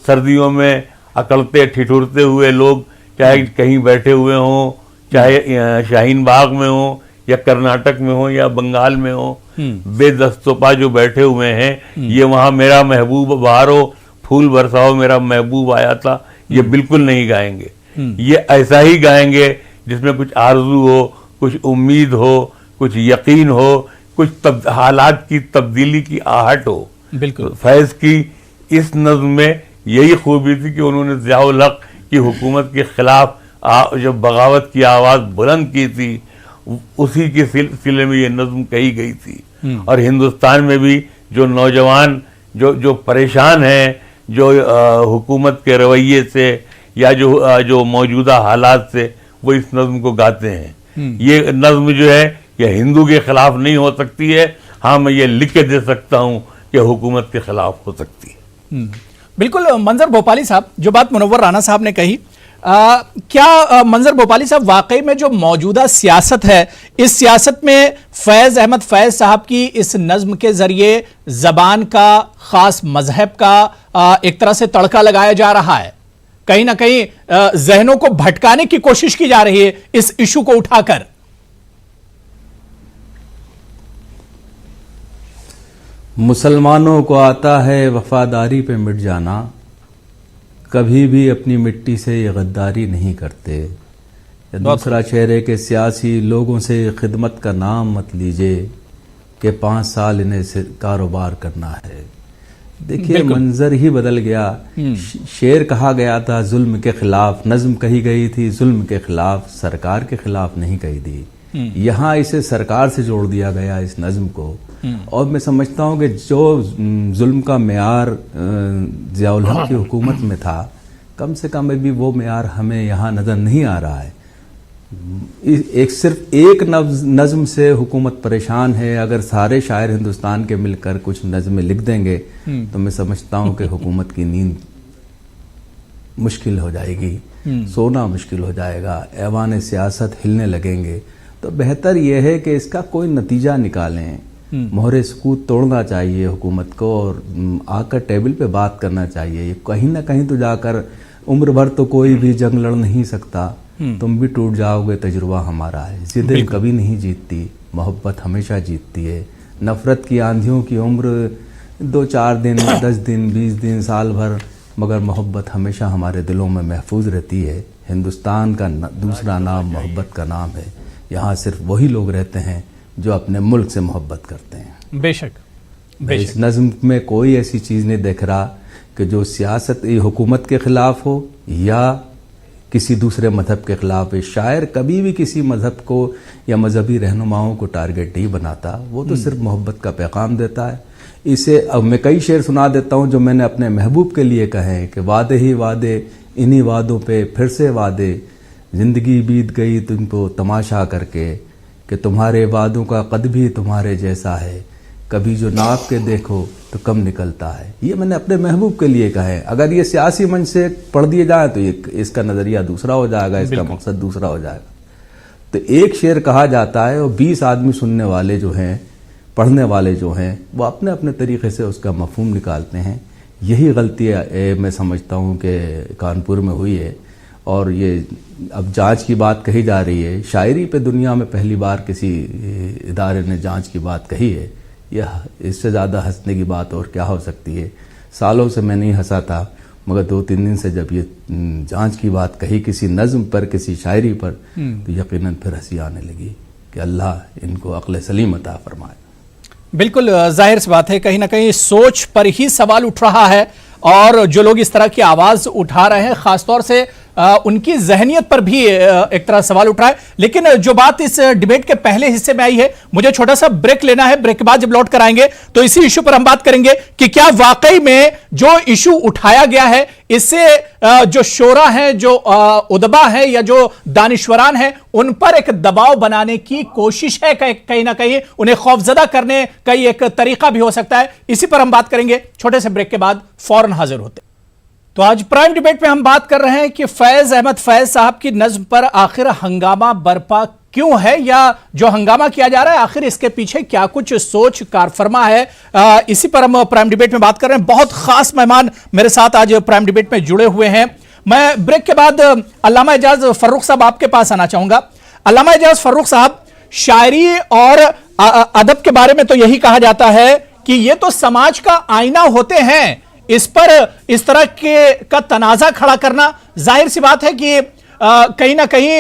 सर्दियों में अकड़ते ठिठुरते हुए लोग, चाहे कहीं बैठे हुए हों, चाहे शाहीन बाग में हो या कर्नाटक में हो या बंगाल में हो, बेदस्तोपा जो बैठे हुए हैं, ये वहाँ मेरा महबूब बहारो फूल बरसाओ मेरा महबूब आया था, ये बिल्कुल नहीं गाएंगे। ये ऐसा ही गाएंगे जिसमें कुछ आरज़ू हो, कुछ उम्मीद हो, कुछ यकीन हो, कुछ हालात की तब्दीली की आहट हो। बिल्कुल फैज़ की इस नज़्म में यही खूबी थी कि उन्होंने ज़ियाउल हक़ की हुकूमत के ख़िलाफ़ जब बगावत की आवाज़ बुलंद की थी, उसी के सिलसिले में ये नज़्म कही गई थी। और हिंदुस्तान में भी जो नौजवान जो परेशान हैं, जो हुकूमत के रवैये से या जो मौजूदा हालात से, वो इस नज़्म को गाते हैं। ये नज़्म जो है ये हिंदू के ख़िलाफ़ नहीं हो सकती है। हाँ, मैं ये लिख के दे सकता हूँ कि हुकूमत के ख़िलाफ़ हो सकती है। बिल्कुल मंजर भोपाली साहब, जो बात मुनव्वर राना साहब ने कही, क्या मंजर भोपाली साहब वाकई में जो मौजूदा सियासत है, इस सियासत में फैज़ अहमद फैज़ साहब की इस नज़्म के ज़रिए ज़बान का, ख़ास मज़हब का एक तरह से तड़का लगाया जा रहा है? कहीं ना कहीं जहनों को भटकाने की कोशिश की जा रही है इस इशू को उठाकर। मुसलमानों को आता है वफादारी पे मिट जाना, कभी भी अपनी मिट्टी से ये गद्दारी नहीं करते। दूसरा शेर है कि सियासी लोगों से खिदमत का नाम मत लीजिए कि 5 साल इन्हें कारोबार करना है। देखिए मंजर ही बदल गया। शेर कहा गया था जुल्म के खिलाफ, नज्म कही गई थी जुल्म के खिलाफ, सरकार के खिलाफ नहीं कही थी। यहाँ इसे सरकार से जोड़ दिया गया इस नज्म को। और मैं समझता हूँ कि जो जुल्म का मेयार ज़ियाउल हक़ की हुकूमत में था, कम से कम अभी वो मेयार हमें यहाँ नज़र नहीं आ रहा है। सिर्फ एक नज़्म से हुकूमत परेशान है। अगर सारे शायर हिंदुस्तान के मिलकर कुछ नज़में लिख देंगे तो मैं समझता हूँ कि हुकूमत की नींद मुश्किल हो जाएगी, सोना मुश्किल हो जाएगा, ऐवान सियासत हिलने लगेंगे। तो बेहतर यह है कि इसका कोई नतीजा निकालें। मोहरे सुकूत तोड़ना चाहिए हुकूमत को और आकर टेबल पे बात करना चाहिए। कहीं ना कहीं तो जाकर उम्र भर तो कोई भी जंग लड़ नहीं सकता, तुम भी टूट जाओगे, तजुर्बा हमारा है। जिद्द कभी नहीं जीतती, मोहब्बत हमेशा जीतती है। नफरत की आंधियों की उम्र 2-4 दिन 10 दिन 20 दिन साल भर, मगर मोहब्बत हमेशा हमारे दिलों में महफूज रहती है। हिंदुस्तान का दूसरा नाम मोहब्बत का नाम है। यहाँ सिर्फ वही लोग रहते हैं जो अपने मुल्क से मोहब्बत करते हैं। बेशक इस नज़्म में कोई ऐसी चीज़ नहीं देख रहा कि जो सियासत हुकूमत के ख़िलाफ़ हो या किसी दूसरे मज़हब के ख़िलाफ़ है। शायर कभी भी किसी मज़हब को या मजहबी रहनुमाओं को टारगेट नहीं बनाता, वो तो सिर्फ मोहब्बत का पैगाम देता है। इसे अब मैं कई शेर सुना देता हूँ जो मैंने अपने महबूब के लिए कहे हैं कि वादे ही वादे, इन्हीं वादों पे फिर से वादे, ज़िंदगी बीत गई तुमको तमाशा करके, कि तुम्हारे वादों का कद भी तुम्हारे जैसा है, कभी जो नाप के देखो तो कम निकलता है। ये मैंने अपने महबूब के लिए कहा है। अगर ये सियासी मंच से पढ़ दिए जाए तो इसका नज़रिया दूसरा हो जाएगा, इसका मकसद दूसरा हो जाएगा। तो एक शेर कहा जाता है और 20 आदमी सुनने वाले जो हैं, पढ़ने वाले जो हैं, वो अपने अपने तरीके से उसका मफहूम निकालते हैं। यही गलती मैं समझता हूँ कि कानपुर में हुई है। और ये अब जांच की बात कही जा रही है, शायरी पे दुनिया में पहली बार किसी इदारे ने जांच की बात कही है। यह इससे ज़्यादा हंसने की बात और क्या हो सकती है। सालों से मैं नहीं हंसा था, मगर 2-3 दिन से जब ये जांच की बात कही किसी नज़्म पर, किसी शायरी पर, तो यकीनन फिर हंसी आने लगी कि अल्लाह इनको अक्ल सलीम अता फरमाए। बिल्कुल जाहिर सी बात है, कहीं ना कहीं सोच पर ही सवाल उठ रहा है और जो लोग इस तरह की आवाज उठा रहे हैं खासतौर से उनकी जहनियत पर भी एक तरह सवाल उठ रहा है। लेकिन जो बात इस डिबेट के पहले हिस्से में आई है, मुझे छोटा सा ब्रेक लेना है। ब्रेक के बाद जब लौट कर आएंगे तो इसी इशू पर हम बात करेंगे कि क्या वाकई में जो इशू उठाया गया है इससे जो शोरा है, जो उदबा है या जो दानिश्वरान है, उन पर एक दबाव बनाने की कोशिश है, कहीं ना कहीं उन्हें खौफजदा करने का एक तरीका भी हो सकता है। इसी पर हम बात करेंगे छोटे से ब्रेक के बाद, फौरन हाजिर होते। तो आज प्राइम डिबेट में हम बात कर रहे हैं कि फैज अहमद फैज साहब की नज्म पर आखिर हंगामा बरपा क्यों है, या जो हंगामा किया जा रहा है आखिर इसके पीछे क्या कुछ सोच कारफरमा है। इसी पर हम प्राइम डिबेट में बात कर रहे हैं। बहुत खास मेहमान मेरे साथ आज प्राइम डिबेट में जुड़े हुए हैं। मैं ब्रेक के बाद अल्लामा एजाज फर्रुख साहब आपके पास आना चाहूंगा। अल्लामा एजाज फर्रुख साहब, शायरी और अदब के बारे में तो यही कहा जाता है कि ये तो समाज का आईना होते हैं, इस पर इस तरह के का तनाजा खड़ा करना जाहिर सी बात है कि कहीं ना कहीं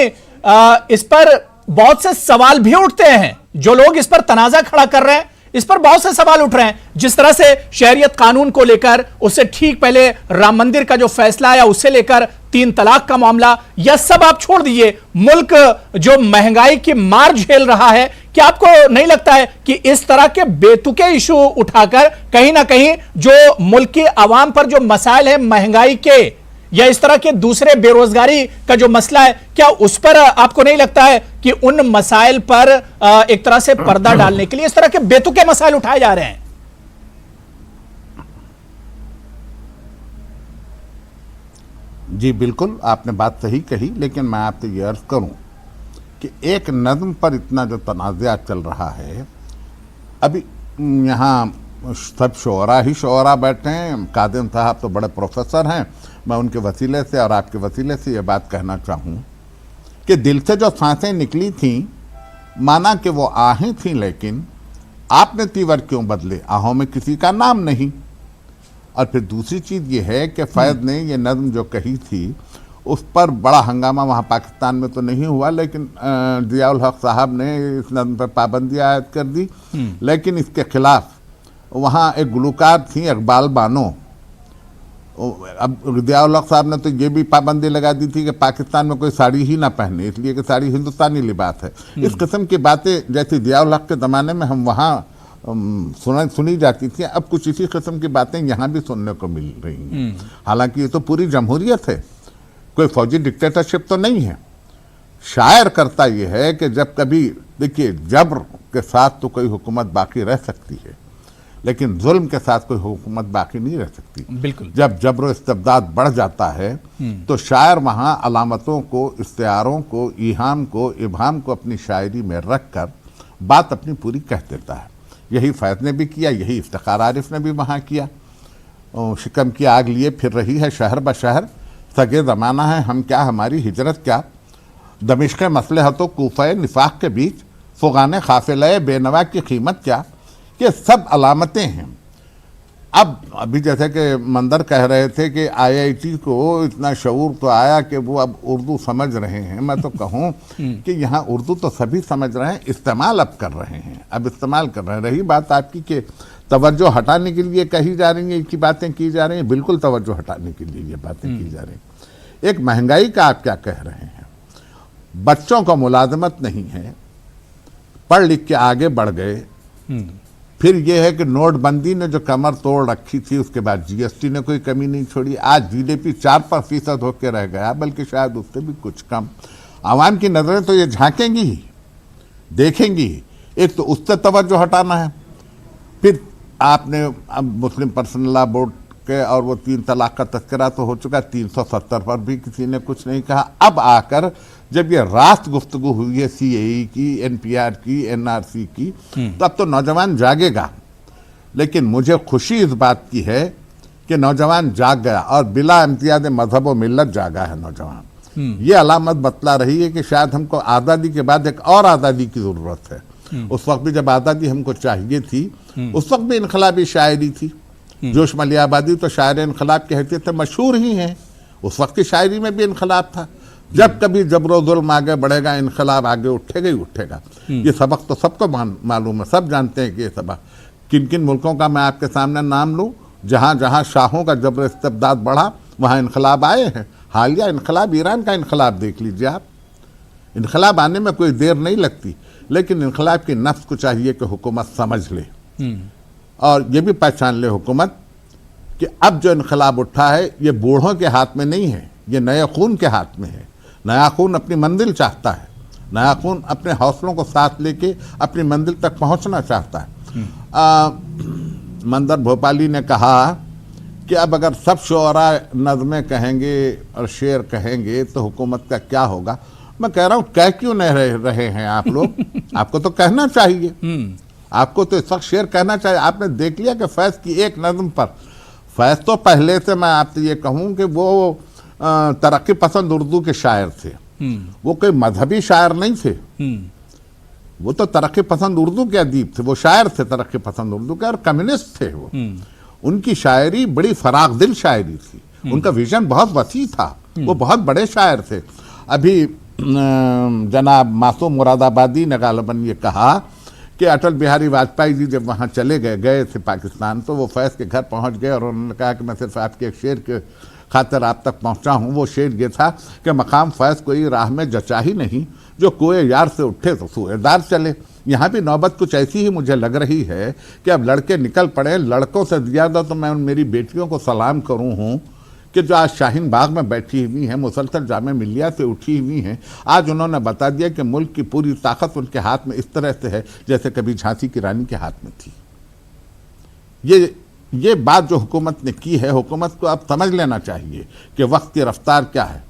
इस पर बहुत से सवाल भी उठते हैं। जो लोग इस पर तनाजा खड़ा कर रहे हैं, इस पर बहुत से सवाल उठ रहे हैं। जिस तरह से शहरियत कानून को लेकर, उससे ठीक पहले राम मंदिर का जो फैसला आया उससे लेकर 3 तलाक का मामला, यह सब आप छोड़ दीजिए, मुल्क जो महंगाई की मार झेल रहा है, क्या आपको नहीं लगता है कि इस तरह के बेतुके इशू उठाकर कहीं ना कहीं जो मुल्क की आवाम पर जो मसाइल है महंगाई के या इस तरह के दूसरे बेरोजगारी का जो मसला है, क्या उस पर आपको नहीं लगता है कि उन मसाइल पर एक तरह से पर्दा डालने के लिए इस तरह के बेतुके मसाइल उठाए जा रहे हैं? जी बिल्कुल, आपने बात सही कही, लेकिन मैं आपसे ये अर्ज करूं कि एक नज़्म पर इतना जो तनाज़ा चल रहा है, अभी यहाँ सब शोरा ही शोरा बैठे हैं। कादिम साहब तो बड़े प्रोफेसर हैं। मैं उनके वसीले से और आपके वसीले से ये बात कहना चाहूँ कि दिल से जो सांसें निकली थीं, माना कि वो आहें थीं, लेकिन आपने तीवर क्यों बदले, आहों में किसी का नाम नहीं। और फिर दूसरी चीज़ ये है कि फैज़ ने ये नज़्म जो कही थी उस पर बड़ा हंगामा वहाँ पाकिस्तान में तो नहीं हुआ, लेकिन ज़ियाउल हक साहब ने इस नज़्म पर पाबंदी आयद कर दी। लेकिन इसके खिलाफ वहाँ एक गुलकार थी इकबाल बानो। अब ज़ियाउल हक साहब ने तो ये भी पाबंदी लगा दी थी कि पाकिस्तान में कोई साड़ी ही ना पहने, इसलिए कि साड़ी हिंदुस्तानी लिबास है। इस किस्म की बातें जैसे ज़ियाउल हक के ज़माने में हम वहाँ सुनी जाती थी, अब कुछ इसी किस्म की बातें यहाँ भी सुनने को मिल रही हैं। हालांकि ये तो पूरी जमहूरियत है, कोई फौजी डिक्टेटरशिप तो नहीं है। शायर करता ये है कि जब कभी, देखिए, जबर के साथ तो कोई हुकूमत बाकी रह सकती है, लेकिन जुल्म के साथ कोई हुकूमत बाकी नहीं रह सकती। बिल्कुल। जब जबर इस्तिबदाद बढ़ जाता है तो शायर वहाँ अलामतों को, इस्तिआरों को, ईहाम को, इबहाम को अपनी शायरी में रख कर बात अपनी पूरी कह देता है। यही फैज़ ने भी किया, यही इफ्तिखार आरिफ ने भी वहाँ किया। शिकम की आग लिए फिर रही है शहर ब शहर, सगे ज़माना है हम क्या, हमारी हिजरत क्या, दमिश्क मसलहतों कूफ़े निफाक के बीच फ़ुगान काफ़िले बेनवा की कीमत क्या। ये सब अलामतें हैं अब अभी जैसे कि मंदर कह रहे थे कि आईआईटी को इतना शऊर तो आया कि वो अब उर्दू समझ रहे हैं। मैं तो कहूँ कि यहाँ उर्दू तो सभी समझ रहे हैं, इस्तेमाल अब कर रहे हैं, अब इस्तेमाल कर रहे हैं। रही बात आपकी कि तवज्जो हटाने के लिए कही जा रही है, की बातें की जा रही हैं, बिल्कुल तवज्जो हटाने के लिए ये बातें की जा रही हैं। एक महंगाई का आप क्या कह रहे हैं, बच्चों को मुलाजमत नहीं है, पढ़ लिख के आगे बढ़ गए। फिर यह है कि नोटबंदी ने जो कमर तोड़ रखी थी, उसके बाद जीएसटी ने कोई कमी नहीं छोड़ी। आज जीडीपी 4% होकर रह गया, बल्कि शायद उससे भी कुछ कम। आवाम की नजरें तो ये झांकेंगी ही, देखेंगी ही। एक तो उससे तवज्जो हटाना है, फिर आपने अब मुस्लिम पर्सनल लॉ बोर्ड के और वो 3 तलाक का तस्करा तो हो चुका, 370 पर भी किसी ने कुछ नहीं कहा। अब आकर जब ये रात गुफ्तगू हुई है सीएई की, एनपीआर की, एनआरसी की, तब तो नौजवान जागेगा। लेकिन मुझे खुशी इस बात की है कि नौजवान जाग गया और बिला इम्तियाज मजहब व मिल्लत जागा है नौजवान। ये अलामत बतला रही है कि शायद हमको आज़ादी के बाद एक और आज़ादी की ज़रूरत है। उस वक्त भी जब आज़ादी हमको चाहिए थी, उस वक्त भी इनकलाबी शायरी थी। जोश मलियाबादी तो शायर इनकलाब की हैसियत से मशहूर ही हैं। उस वक्त की शायरी में भी इनकलाब था। जब कभी जबरो जुल्म आगे बढ़ेगा, इनकलाब आगे उठेगा ही उठेगा। ये सबक तो सबको मालूम है, सब जानते हैं कि ये सबक। किन किन मुल्कों का मैं आपके सामने नाम लूँ, जहाँ जहाँ शाहों का जबर इस्तिबदाद बढ़ा, वहाँ इनकलाब आए हैं। हालिया इनकलाब, ईरान का इनकलाब देख लीजिए आप। इनकलाब आने में कोई देर नहीं लगती, लेकिन इनकलाब की नफ्स को चाहिए कि हुकूमत समझ ले और ये भी पहचान ले हुकूमत कि अब जो इनकलाब उठा है ये बूढ़ों के हाथ में नहीं है, ये नए खून के हाथ में है। नया खून अपनी मंजिल चाहता है, नया खून अपने हौसलों को साथ लेके अपनी मंजिल तक पहुंचना चाहता है। मंदर भोपाली ने कहा कि अब अगर सब शुअरा नज़में कहेंगे और शेर कहेंगे तो हुकूमत का क्या होगा। मैं कह रहा हूँ, कह क्यों नहीं रहे हैं आप लोग? आपको तो कहना चाहिए, आपको तो इस वक्त शेर कहना चाहिए। आपने देख लिया कि फैज़ की एक नज़म पर, फैज़ तो पहले से मैं आपसे ये कहूँ कि वो तरक्की पसंद उर्दू के शायर थे, वो कोई मजहबी शायर नहीं थे, वो तो तरक्की पसंद उर्दू के अदीब थे, वो शायर थे तरक्की पसंद उर्दू के और कम्युनिस्ट थे वो। उनकी शायरी बड़ी फराख दिल शायरी थी, उनका विजन बहुत वसी था, वो बहुत बड़े शायर थे। अभी जनाब मासूम मुरादाबादी ने गालिबन ये कहा कि अटल बिहारी वाजपेयी जी जब वहाँ चले गए थे पाकिस्तान, तो वो फैज़ के घर पहुँच गए और उन्होंने कहा कि मैं सिर्फ आपके एक शेर के खातिर आप तक पहुँचा हूँ। वो शेर ये था कि मकाम फैज़ कोई राह में जचा ही नहीं, जो कुए यार से उठे तो सूएदार चले। यहाँ भी नौबत कुछ ऐसी ही मुझे लग रही है कि अब लड़के निकल पड़े। लड़कों से ज़्यादा तो मैं मेरी बेटियों को सलाम करूँ हूँ कि जो आज शाहीन बाग में बैठी हुई हैं, मुसलसल जामे मिलिया से उठी हुई हैं। आज उन्होंने बता दिया कि मुल्क की पूरी ताकत उनके हाथ में इस तरह से है जैसे कभी झांसी की रानी के हाथ में थी। ये बात जो हुकूमत ने की है, हुकूमत को अब समझ लेना चाहिए कि वक्त की रफ्तार क्या है,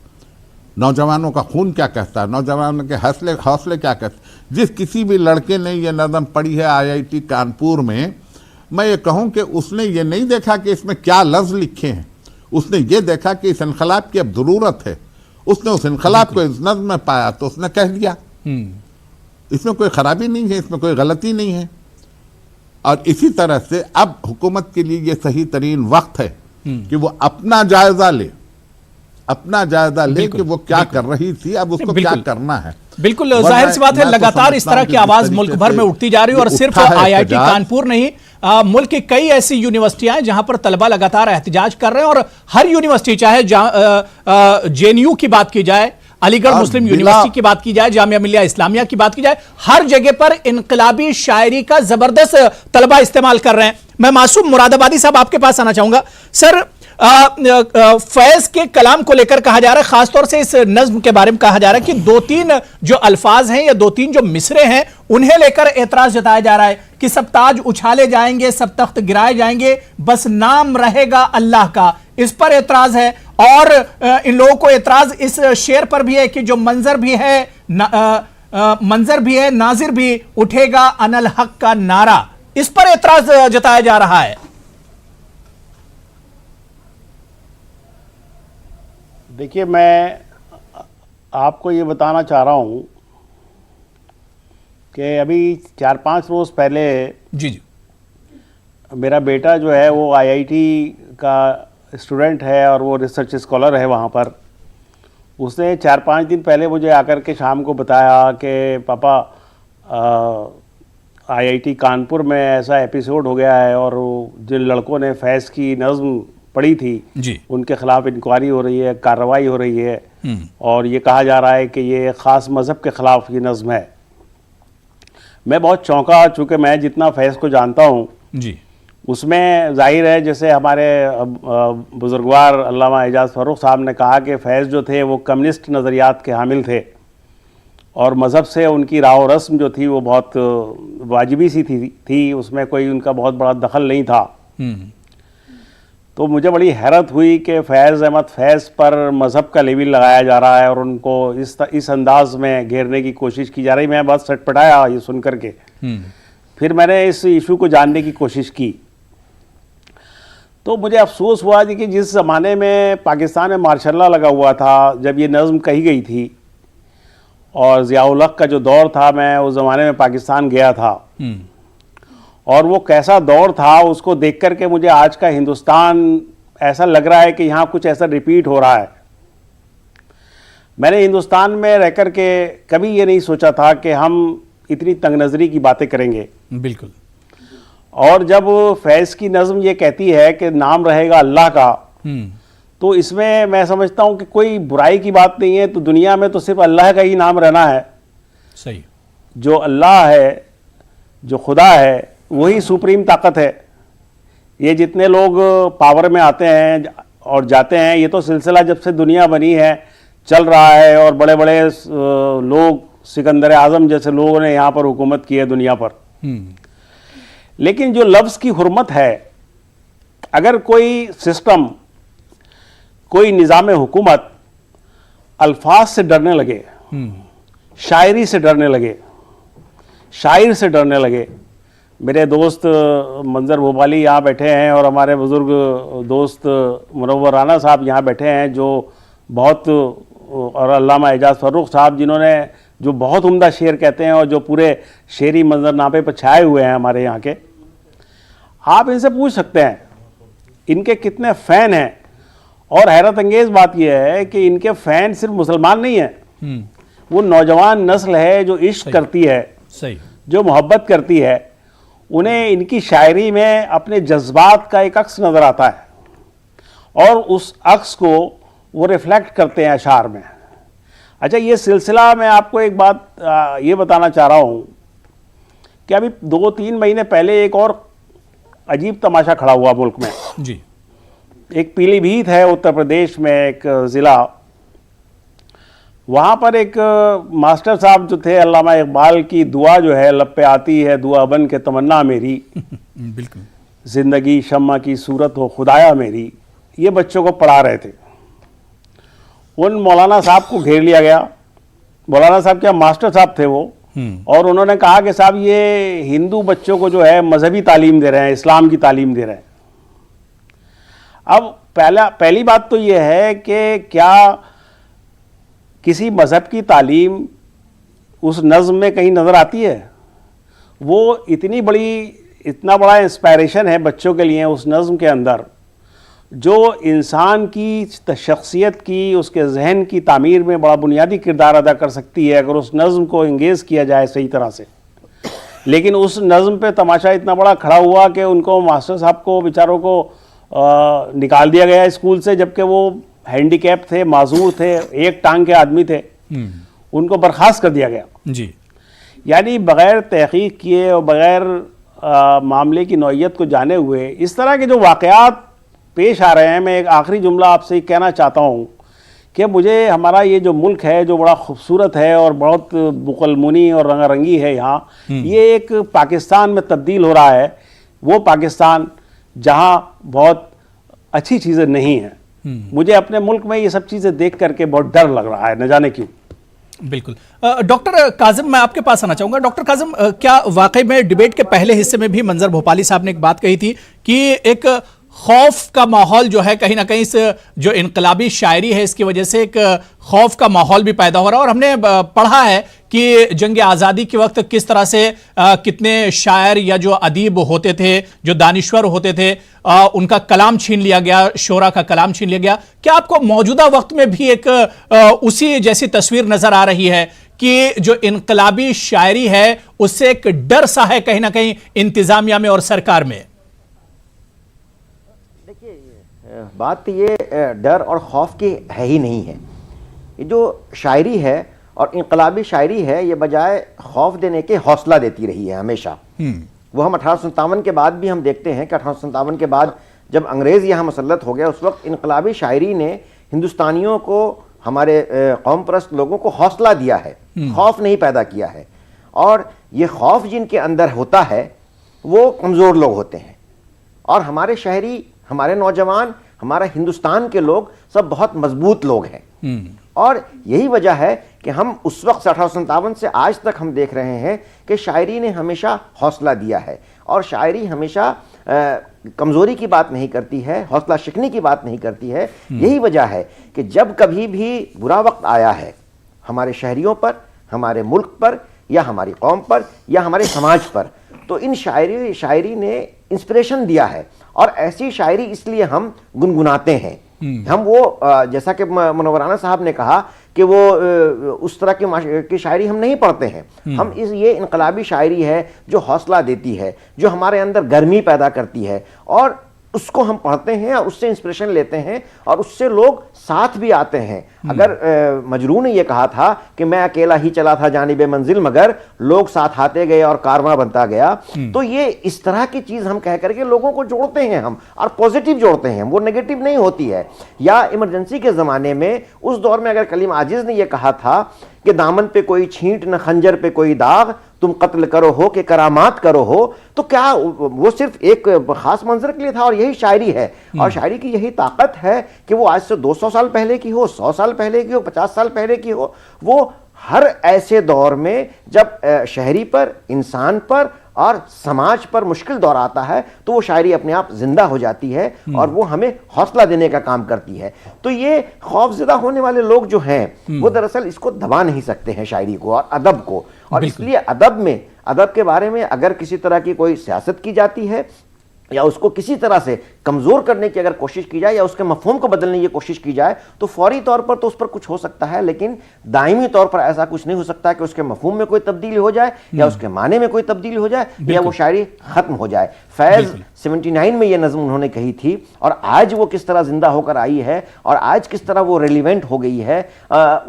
नौजवानों का खून क्या कहता है, नौजवानों के हौसले क्या कहते हैं। जिस किसी भी लड़के ने ये नज़म पढ़ी है आईआईटी कानपुर में, मैं ये कहूँ कि उसने ये नहीं देखा कि इसमें क्या लफ्ज़ लिखे हैं, उसने ये देखा कि इस इनकलाब की अब ज़रूरत है। उसने उस इनकलाब को इस नज़्म में पाया तो उसने कह दिया। इसमें कोई ख़राबी नहीं है, इसमें कोई गलती नहीं है। और इसी तरह से अब हुकूमत के लिए ये सही तरीन वक्त है कि वो अपना जायजा ले कि वो क्या कर रही थी, अब उसको क्या करना है। बिल्कुल जाहिर सी बात है, लगातार इस तरह की आवाज मुल्क भर में उठती जा रही है और सिर्फ आईआईटी कानपुर नहीं, मुल्क की कई ऐसी यूनिवर्सिटियां हैं जहां पर तलबा लगातार एहतजाज कर रहे हैं। और हर यूनिवर्सिटी, चाहे जेएनयू की बात की जाए, अलीगढ़ मुस्लिम यूनिवर्सिटी की बात की जाए, जामिया मिलिया इस्लामिया की बात की जाए, हर जगह पर इनकलाबी शायरी का जबरदस्त तलबा इस्तेमाल कर रहे हैं। मैं मासूम मुरादाबादी साहब आपके पास आना चाहूंगा। सर, फैज के कलाम को लेकर कहा जा रहा है, खासतौर से इस नज्म के बारे में कहा जा रहा है कि 2-3 जो अल्फाज हैं या 2-3 जो मिसरे हैं उन्हें लेकर एतराज जताया जा रहा है कि सब ताज उछाले जाएंगे, सब तख्त गिराए जाएंगे, बस नाम रहेगा अल्लाह का। इस पर एतराज है और इन लोगों को एतराज इस शेर पर भी है कि जो मंजर भी है नाजिर भी उठेगा अनल हक का नारा। इस पर एतराज जताया जा रहा है। देखिए, मैं आपको ये बताना चाह रहा हूँ कि अभी 4-5 रोज़ पहले जी मेरा बेटा जो है वो आईआईटी का स्टूडेंट है और वो रिसर्च स्कॉलर है वहाँ पर। उसने 4-5 दिन पहले मुझे आकर के शाम को बताया कि पापा आईआईटी कानपुर में ऐसा एपिसोड हो गया है और जिन लड़कों ने फैज़ की नज़्म पढ़ी थी जी, उनके खिलाफ इंक्वायरी हो रही है, कार्रवाई हो रही है और ये कहा जा रहा है कि ये ख़ास मज़हब के ख़िलाफ़ ये नज़्म है। मैं बहुत चौंका, चूँकि मैं जितना फैज़ को जानता हूँ जी, उसमें जाहिर है, जैसे हमारे बुजुर्गवार अल्लामा एजाज फ़र्रुख साहब ने कहा कि फैज़ जो थे वो कम्युनिस्ट नज़रियात के हामिल थे और मज़हब से उनकी राव रस्म जो थी वो बहुत वाजिबी सी थी, उसमें कोई उनका बहुत बड़ा दखल नहीं था। तो मुझे बड़ी हैरत हुई कि फैज़ अहमद फैज़ पर मज़हब का लेबल लगाया जा रहा है और उनको इस अंदाज में घेरने की कोशिश की जा रही। मैं बहुत सटपटाया ये सुन करके। फिर मैंने इस इशू को जानने की कोशिश की तो मुझे अफसोस हुआ कि जिस ज़माने में पाकिस्तान में मार्शल लॉ लगा हुआ था, जब ये नज़्म कही गई थी और ज़ियाउल हक़ का जो दौर था, मैं उस ज़माने में पाकिस्तान गया था और वो कैसा दौर था उसको देख कर के मुझे आज का हिंदुस्तान ऐसा लग रहा है कि यहाँ कुछ ऐसा रिपीट हो रहा है। मैंने हिंदुस्तान में रह कर के कभी ये नहीं सोचा था कि हम इतनी तंग नज़री की बातें करेंगे। बिल्कुल। और जब फैज़ की नज़्म ये कहती है कि नाम रहेगा अल्लाह का, तो इसमें मैं समझता हूँ कि कोई बुराई की बात नहीं है। तो दुनिया में तो सिर्फ अल्लाह का ही नाम रहना है। सही। जो अल्लाह है, जो खुदा है, वही सुप्रीम ताकत है। ये जितने लोग पावर में आते हैं और जाते हैं, ये तो सिलसिला जब से दुनिया बनी है चल रहा है और बड़े बड़े लोग, सिकंदर आज़म जैसे लोगों ने यहाँ पर हुकूमत की है दुनिया पर। लेकिन जो लफ्ज़ की हुर्मत है, अगर कोई सिस्टम, कोई निज़ाम हुकूमत अल्फाज से डरने लगे, शायरी से डरने लगे, शायर से डरने लगे। मेरे दोस्त मंजर भोपाली यहाँ बैठे हैं और हमारे बुज़ुर्ग दोस्त मुनव्वर राना साहब यहाँ बैठे हैं, जो बहुत, और अल्लामा एजाज फ़र्रुख साहब जिन्होंने जो बहुत उम्दा शेर कहते हैं और जो पूरे शेरी मंजरनामे पर छाए हुए हैं हमारे यहाँ के। आप इनसे पूछ सकते हैं इनके कितने फ़ैन हैं। और हैरत अंगेज़ बात यह है कि इनके फ़ैन सिर्फ मुसलमान नहीं हैं, वो नौजवान नस्ल है जो इश्क करती है, सही, जो मोहब्बत करती है। उन्हें इनकी शायरी में अपने जज्बात का एक अक्स नज़र आता है और उस अक्स को वो रिफ्लेक्ट करते हैं अशार में। अच्छा, ये सिलसिला मैं आपको एक बात ये बताना चाह रहा हूँ कि अभी 2-3 महीने पहले एक और अजीब तमाशा खड़ा हुआ मुल्क में जी। एक पीलीभीत है उत्तर प्रदेश में, एक ज़िला, वहाँ पर एक मास्टर साहब जो थे, अल्लामा इकबाल की दुआ जो है लब पे आती है दुआ बन के तमन्ना मेरी, बिल्कुल, ज़िंदगी शम्मा की सूरत हो खुदाया मेरी, ये बच्चों को पढ़ा रहे थे। उन मौलाना साहब को घेर लिया गया। मौलाना साहब क्या, मास्टर साहब थे वो, और उन्होंने कहा कि साहब ये हिंदू बच्चों को जो है मजहबी तालीम दे रहे हैं, इस्लाम की तालीम दे रहे हैं। अब पहली बात तो ये है कि क्या किसी मज़हब की तालीम उस नज़्म में कहीं नज़र आती है? वो इतना बड़ा इंस्पायरेशन है बच्चों के लिए उस नज़्म के अंदर, जो इंसान की शख्सियत की, उसके जहन की तामीर में बड़ा बुनियादी किरदार अदा कर सकती है अगर उस नज़्म को इंगेज किया जाए सही तरह से। लेकिन उस नज़्म पे तमाशा इतना बड़ा खड़ा हुआ कि उनको, मास्टर साहब को बेचारों को निकाल दिया गया स्कूल से, जबकि वो हैंडीकैप थे, माजूर थे, एक टांग के आदमी थे, उनको बर्खास्त कर दिया गया जी। यानी बग़ैर तहक़ीक़ किए और बग़ैर मामले की नौइयत को जाने हुए इस तरह के जो वाक़यात पेश आ रहे हैं। मैं एक आखिरी जुमला आपसे कहना चाहता हूँ कि मुझे हमारा ये जो मुल्क है, जो बड़ा खूबसूरत है और बहुत बुकलमुनी और रंगारंगी है यहाँ, ये एक पाकिस्तान में तब्दील हो रहा है, वो पाकिस्तान जहाँ बहुत अच्छी चीज़ें नहीं हैं। मुझे अपने मुल्क में ये सब चीज़ें देख करके बहुत डर लग रहा है, न जाने क्यों। बिल्कुल। डॉक्टर काजिम, मैं आपके पास आना चाहूंगा। डॉक्टर काजिम, क्या वाकई में डिबेट के पहले हिस्से में भी मंजर भोपाली साहब ने एक बात कही थी कि एक खौफ का माहौल जो है कहीं ना कहीं से, जो इनकलाबी शायरी है इसकी वजह से एक खौफ का माहौल भी पैदा हो रहा है, और हमने पढ़ा है कि जंग आज़ादी के वक्त किस तरह से कितने शायर या जो अदीब होते थे, जो दानिश्वर होते थे, उनका कलाम छीन लिया गया, शोरा का कलाम छीन लिया गया। क्या आपको मौजूदा वक्त में भी एक उसी जैसी तस्वीर नजर आ रही है कि जो इनकलाबी शायरी है उससे एक डर सा है कहीं ना कहीं इंतजामिया में और सरकार में? देखिए, बात ये डर और खौफ की है ही नहीं है। ये जो शायरी है और इनकलाबी शायरी है, ये बजाय खौफ देने के हौसला देती रही है हमेशा। वो हम 1857 के बाद भी हम देखते हैं कि 1857 के बाद जब अंग्रेज़ यहाँ मुसल्लत हो गया, उस वक्त इनकलाबी शायरी ने हिंदुस्तानियों को, हमारे कौम परस्त लोगों को हौसला दिया है, खौफ नहीं पैदा किया है। और ये खौफ जिनके अंदर होता है वो कमज़ोर लोग होते हैं। और हमारे शहरी, हमारे नौजवान, हमारा हिंदुस्तान के लोग सब बहुत मजबूत लोग हैं। और यही वजह है कि हम उस वक्त से 1857 से आज तक हम देख रहे हैं कि शायरी ने हमेशा हौसला दिया है। और शायरी हमेशा कमज़ोरी की बात नहीं करती है, हौसला शिकनी की बात नहीं करती है। यही वजह है कि जब कभी भी बुरा वक्त आया है हमारे शहरियों पर, हमारे मुल्क पर, या हमारी कौम पर, या हमारे समाज पर, तो इन शायरी ने इंस्पिरेशन दिया है। और ऐसी शायरी इसलिए हम गुनगुनाते हैं। हम वो जैसा कि मुनव्वराना साहब ने कहा कि वो उस तरह की शायरी हम नहीं पढ़ते हैं। हम ये इनकलाबी शायरी है जो हौसला देती है, जो हमारे अंदर गर्मी पैदा करती है, और उसको हम पढ़ते हैं और उससे इंस्पिरेशन लेते हैं और उससे लोग साथ भी आते हैं। अगर मजरू ने यह कहा था कि मैं अकेला ही चला था जानिबे मंजिल, मगर लोग साथ आते गए और कारवां बनता गया, तो ये इस तरह की चीज हम कह करके लोगों को जोड़ते हैं हम, और पॉजिटिव जोड़ते हैं, वो नेगेटिव नहीं होती है। या इमरजेंसी के जमाने में, उस दौर में अगर कलीम आजिज ने यह कहा था कि दामन पे कोई छींट न खंजर पे कोई दाग, तुम कत्ल करो हो कि करामात करो हो, तो क्या वो सिर्फ एक खास मंजर के लिए था? और यही शायरी है। और शायरी की यही ताकत है कि वो आज से 200 साल पहले की हो, 100 साल पहले की हो, 50 साल पहले की हो, वो हर ऐसे दौर में जब शहरी पर, इंसान पर और समाज पर मुश्किल दौर आता है तो वो शायरी अपने आप जिंदा हो जाती है और वो हमें हौसला देने का काम करती है। तो ये खौफजदा होने वाले लोग जो हैं वो दरअसल इसको दबा नहीं सकते हैं, शायरी को और अदब को। और इसलिए अदब के बारे में अगर किसी तरह की कोई सियासत की जाती है या उसको किसी तरह से कमज़ोर करने की अगर कोशिश की जाए या उसके मफ़हूम को बदलने की कोशिश की जाए, तो फौरी तौर पर तो उस पर कुछ हो सकता है, लेकिन दायमी तौर पर ऐसा कुछ नहीं हो सकता कि उसके मफ़हूम में कोई तब्दीली हो जाए या उसके माने में कोई तब्दीली हो जाए या वो शायरी ख़त्म हो जाए। फैज़ 79 में ये नज़्म उन्होंने कही थी और आज वो किस तरह ज़िंदा होकर आई है और आज किस तरह वो रेलिवेंट हो गई है,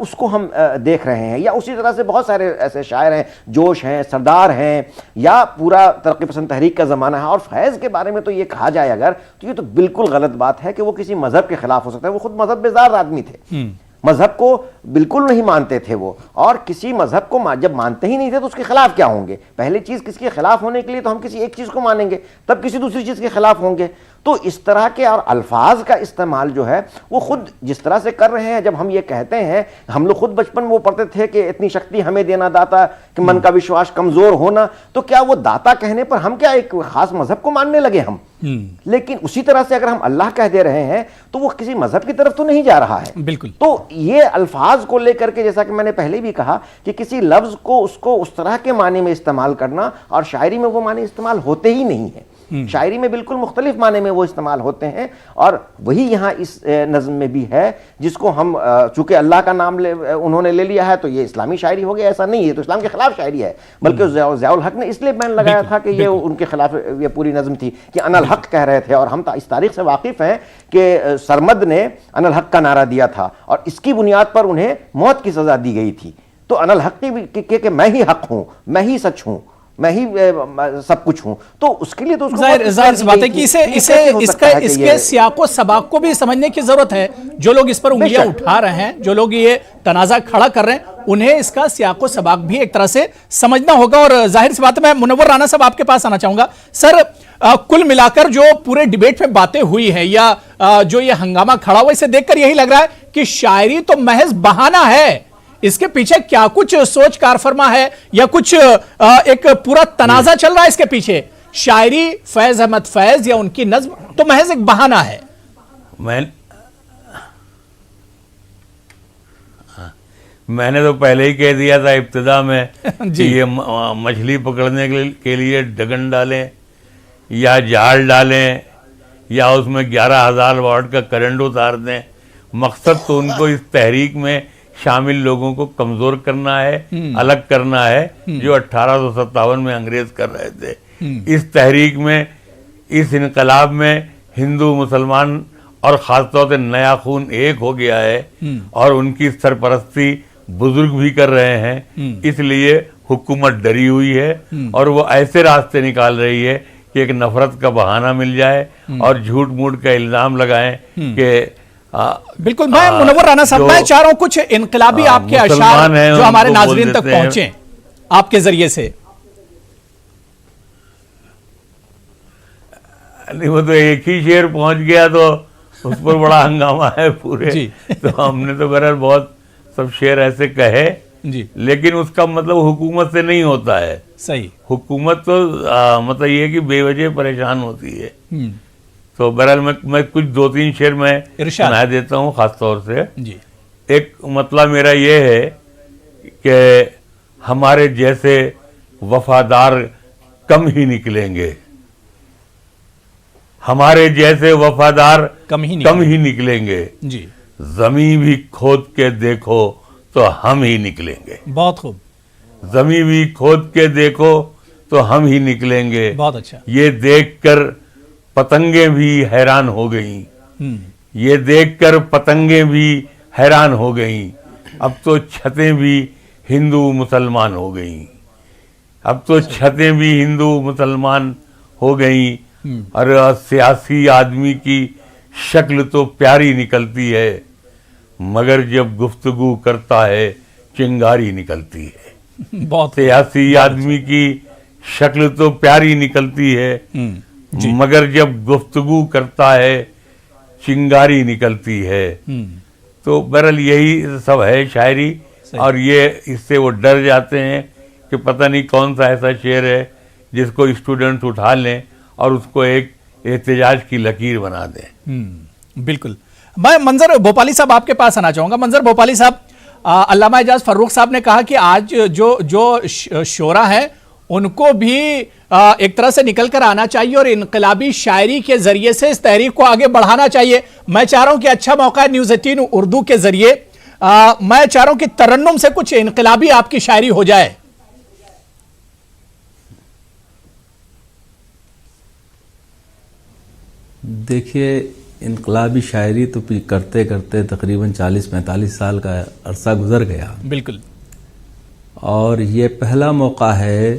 उसको हम देख रहे हैं। या उसी तरह से बहुत सारे ऐसे शायर हैं, जोश हैं, सरदार हैं, या पूरा तरक्की पसंद तहरीक का ज़माना है। और फैज़ के बारे में तो ये कहा जाए अगर, तो ये तो बिल्कुल गलत बात है कि वो किसी मजहब के खिलाफ हो सकता है। वो खुद मजहब बेजार आदमी थे, मजहब को बिल्कुल नहीं मानते थे वो, और किसी मजहब को जब मानते ही नहीं थे तो उसके खिलाफ क्या होंगे? पहली चीज, किसके खिलाफ होने के लिए तो हम किसी एक चीज को मानेंगे, तब किसी दूसरी चीज के खिलाफ होंगे। तो इस तरह के और अल्फाज का इस्तेमाल जो है वो खुद जिस तरह से कर रहे हैं, जब हम ये कहते हैं, हम लोग खुद बचपन में वो पढ़ते थे कि इतनी शक्ति हमें देना दाता कि मन का विश्वास कमजोर होना, तो क्या वो दाता कहने पर हम क्या एक खास मजहब को मानने लगे हम? लेकिन उसी तरह से अगर हम अल्लाह कह दे रहे हैं तो वो किसी मजहब की तरफ तो नहीं जा रहा है। बिल्कुल। तो ये अल्फाज को लेकर के, जैसा कि मैंने पहले भी कहा कि किसी लफ्ज को उसको उस तरह के माने में इस्तेमाल करना, और शायरी में वो माने इस्तेमाल होते ही नहीं है। शायरी में बिल्कुल मुख्तलिफ माने में वो इस्तेमाल होते हैं, और वही यहाँ इस नज़्म में भी है, जिसको हम चूंकि अल्लाह का नाम उन्होंने ले लिया है तो ये इस्लामी शायरी हो गया। ऐसा नहीं है, तो इस्लाम के खिलाफ शायरी है। बल्कि ज़ियाउल हक ने इसलिए बैन लगाया था कि ये उनके खिलाफ ये पूरी नज़्म थी कि अनल हक कह रहे थे, और हम इस तारीख से वाकिफ हैं कि सरमद ने अनल हक का नारा दिया था और इसकी बुनियाद पर उन्हें मौत की सजा दी गई थी। तो अनल हक कि मैं ही हक हूं, मैं ही सच हूं, मैं ही सब कुछ हूं, तो उसके लिए तो जाहिर बात है कि इसके सियाको सबाक को भी समझने की जरूरत है। जो लोग इस पर उंगलियां उठा रहे हैं, जो लोग ये तनाजा खड़ा कर रहे हैं, उन्हें इसका सियाको सबाक भी एक तरह से समझना होगा। और जाहिर सी बात है, मैं मुनव्वर राना साहब आपके पास आना चाहूंगा। सर, कुल मिलाकर जो पूरे डिबेट में बातें हुई हैं या जो ये हंगामा खड़ा हुआ, इसे देखकर यही लग रहा है कि शायरी तो महज बहाना है, इसके पीछे क्या कुछ सोच कारफरमा है या कुछ एक पूरा तनाजा चल रहा है इसके पीछे? शायरी फैज अहमद फैज या उनकी नज्म तो महज एक बहाना है। मैंने तो पहले ही कह दिया था इब्तिदा में जी। कि ये मछली पकड़ने के लिए डगन डालें या जाल डालें या उसमें 11,000 वाट का करंट उतार दें, मकसद तो उनको इस तहरीक में शामिल लोगों को कमज़ोर करना है, अलग करना है, जो 1857 में अंग्रेज कर रहे थे। इस तहरीक में, इस इनकलाब में हिंदू मुसलमान और ख़ासतौर से नया खून एक हो गया है और उनकी सरपरस्ती बुजुर्ग भी कर रहे हैं। इसलिए हुकूमत डरी हुई है और वो ऐसे रास्ते निकाल रही है कि एक नफरत का बहाना मिल जाए और झूठ मूठ का इल्ज़ाम लगाएं कि बिल्कुल। मैं मुनव्वर राना साहब, मैं चाह रहा हूं कुछ इनकलाबी आपके अशार जो हमारे नाजरीन तक पहुंचे आपके जरिए से। नहीं, वो तो एक ही शेर पहुंच गया तो उस पर बड़ा हंगामा है पूरे जी। तो हमने तो बहरहाल बहुत सब शेर ऐसे कहे जी, लेकिन उसका मतलब हुकूमत से नहीं होता है। सही। हुकूमत तो मतलब ये है कि बेवजह परेशान होती है। तो बहरहाल मैं कुछ 2-3 शेर मैं इरशाद सुना देता हूँ खास तौर से। जी। एक मतलब मेरा ये है कि हमारे जैसे वफादार कम ही निकलेंगे, हमारे जैसे वफादार कम ही निकलेंगे। जी। जमीन भी खोद के देखो तो हम ही निकलेंगे। बहुत खूब। जमीन भी खोद के देखो तो हम ही निकलेंगे। बहुत अच्छा। ये देखकर पतंगे भी हैरान हो गईं, ये देखकर पतंगे भी हैरान हो गईं। अब तो छतें भी हिंदू मुसलमान हो गईं, अब तो छतें भी हिंदू मुसलमान हो गईं। और सियासी आदमी की शक्ल तो प्यारी निकलती है, मगर जब गुफ्तगू करता है चिंगारी निकलती है। बहुत सियासी आदमी की शक्ल तो प्यारी निकलती है, मगर जब गुफ्तगू करता है चिंगारी निकलती है। तो बहरहाल यही सब है शायरी, और ये इससे वो डर जाते हैं कि पता नहीं कौन सा ऐसा शेर है जिसको स्टूडेंट्स उठा लें और उसको एक एहतजाज की लकीर बना दें। बिल्कुल। मैं मंजर भोपाली साहब आपके पास आना चाहूंगा। मंजर भोपाली साहब, अल्लामा एजाज फर्रुख साहब ने कहा कि आज जो शोरा है उनको भी एक तरह से निकल कर आना चाहिए और इनकलाबी शायरी के जरिए से इस तहरीक को आगे बढ़ाना चाहिए। मैं चाह रहा हूं कि अच्छा मौका है न्यूज़ 18 उर्दू के जरिए, मैं चाह रहा हूं कि तरन्नुम से कुछ इनकलाबी आपकी शायरी हो जाए। देखिए, इनकलाबी शायरी तो करते करते तकरीबन 40-45 साल का अरसा गुजर गया। बिल्कुल। और ये पहला मौका है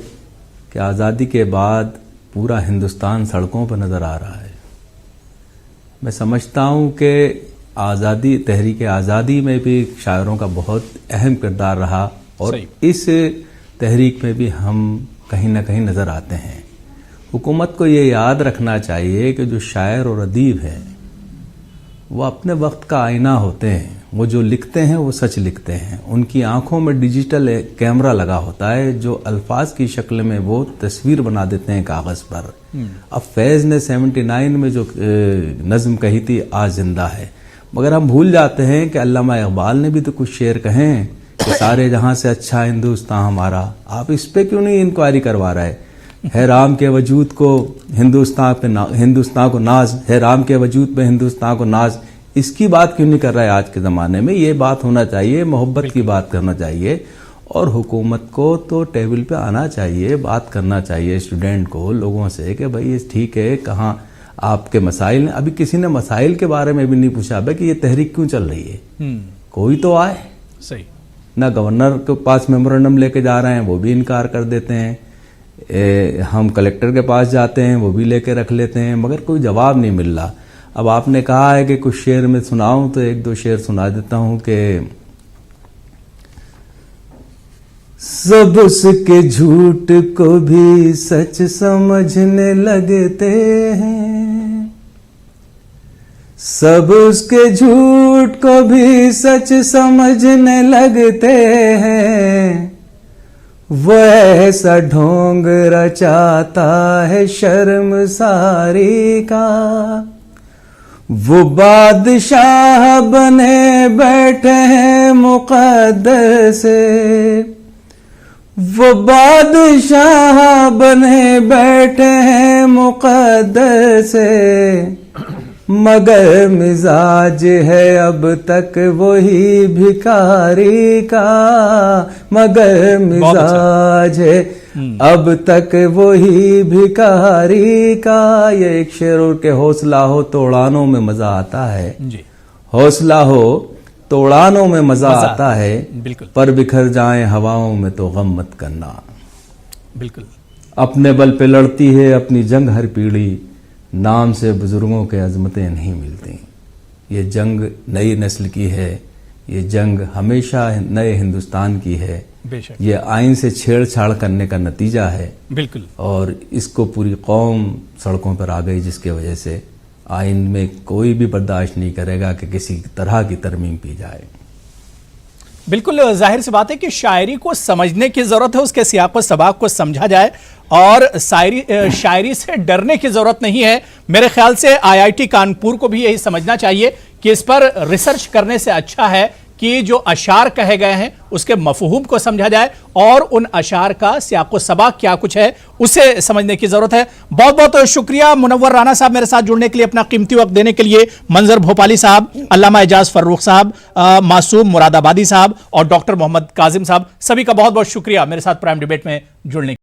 कि आज़ादी के बाद पूरा हिंदुस्तान सड़कों पर नज़र आ रहा है। मैं समझता हूँ कि आज़ादी, तहरीक आज़ादी में भी शायरों का बहुत अहम किरदार रहा और इस तहरीक में भी हम कहीं ना कहीं नज़र आते हैं। हुकूमत को ये याद रखना चाहिए कि जो शायर और अदीब हैं वो अपने वक्त का आईना होते हैं। वो जो लिखते हैं वो सच लिखते हैं। उनकी आंखों में डिजिटल कैमरा लगा होता है जो अल्फाज की शक्ल में वो तस्वीर बना देते हैं कागज़ पर। अब फैज़ ने 79 में जो नज़्म कही थी आज जिंदा है, मगर हम भूल जाते हैं कि अल्लामा इकबाल ने भी तो कुछ शेर कहे हैं कि सारे जहां से अच्छा हिंदुस्तान हमारा। आप इस पे क्यों नहीं इंक्वायरी करवा रहे? है राम के वजूद को हिंदुस्तान को नाज, है राम के वजूद पे हिंदुस्तान को नाज, इसकी बात क्यों नहीं कर रहा है आज के ज़माने में? ये बात होना चाहिए, मोहब्बत की बात करना चाहिए और हुकूमत को तो टेबल पे आना चाहिए, बात करना चाहिए स्टूडेंट को, लोगों से कि भाई ये ठीक है, कहाँ आपके मसाइल। अभी किसी ने मसाइल के बारे में भी नहीं पूछा भाई कि ये तहरीक क्यों चल रही है। कोई तो आए। सही। ना गवर्नर के पास मेमोरेंडम लेके जा रहे हैं, वो भी इनकार कर देते हैं। हम कलेक्टर के पास जाते हैं, वो भी लेके रख लेते हैं, मगर कोई जवाब नहीं मिल रहा। अब आपने कहा है कि कुछ शेर में सुनाऊं तो 1-2 शेर सुना देता हूं कि सब उसके झूठ को भी सच समझने लगते हैं, सब उसके झूठ को भी सच समझने लगते हैं, वो ऐसा ढोंग रचाता है शर्मसारी का, वो बादशाह बने बैठे हैं मुकद्दर से, वो बादशाह बने बैठे हैं मुकद्दर से, मगर मिजाज है अब तक वही भिखारी का, मगर मिजाज है अब तक वही भिखारी का। ये एक शेर और के हौसला हो तो उड़ानों में मजा आता है जी, हौसला हो तो उड़ानों में मजा आता है, बिल्कुल पर बिखर जाएं हवाओं में तो गम मत करना। बिल्कुल। अपने बल पे लड़ती है अपनी जंग हर पीढ़ी, नाम से बुजुर्गों के अजमतें नहीं मिलती। ये जंग नई नस्ल की है, ये जंग हमेशा नए हिंदुस्तान की है, बेशक। ये आइन से छेड़छाड़ करने का नतीजा है, बिल्कुल। और इसको पूरी कौम सड़कों पर आ गई, जिसके वजह से आइन में कोई भी बर्दाश्त नहीं करेगा कि किसी तरह की तरमीम की जाए। बिल्कुल जाहिर सी बात है कि शायरी को समझने की जरूरत है, उसके सियाक व सबाक को समझा जाए, और शायरी से डरने की जरूरत नहीं है। मेरे ख्याल से आईआईटी कानपुर को भी यही समझना चाहिए कि इस पर रिसर्च करने से अच्छा है कि जो अशार कहे गए हैं उसके मफहूम को समझा जाए, और उन अशार का सियाक व सबाक क्या कुछ है उसे समझने की जरूरत है। बहुत बहुत शुक्रिया मुनव्वर राना साहब, मेरे साथ जुड़ने के लिए, अपना कीमती वक्त देने के लिए। मंजर भोपाली साहब, अल्लामा एजाज फर्रुख साहब, मासूम मुरादाबादी साहब और डॉक्टर मोहम्मद काजिम साहब, सभी का बहुत बहुत शुक्रिया मेरे साथ प्राइम डिबेट में जुड़ने के लिए।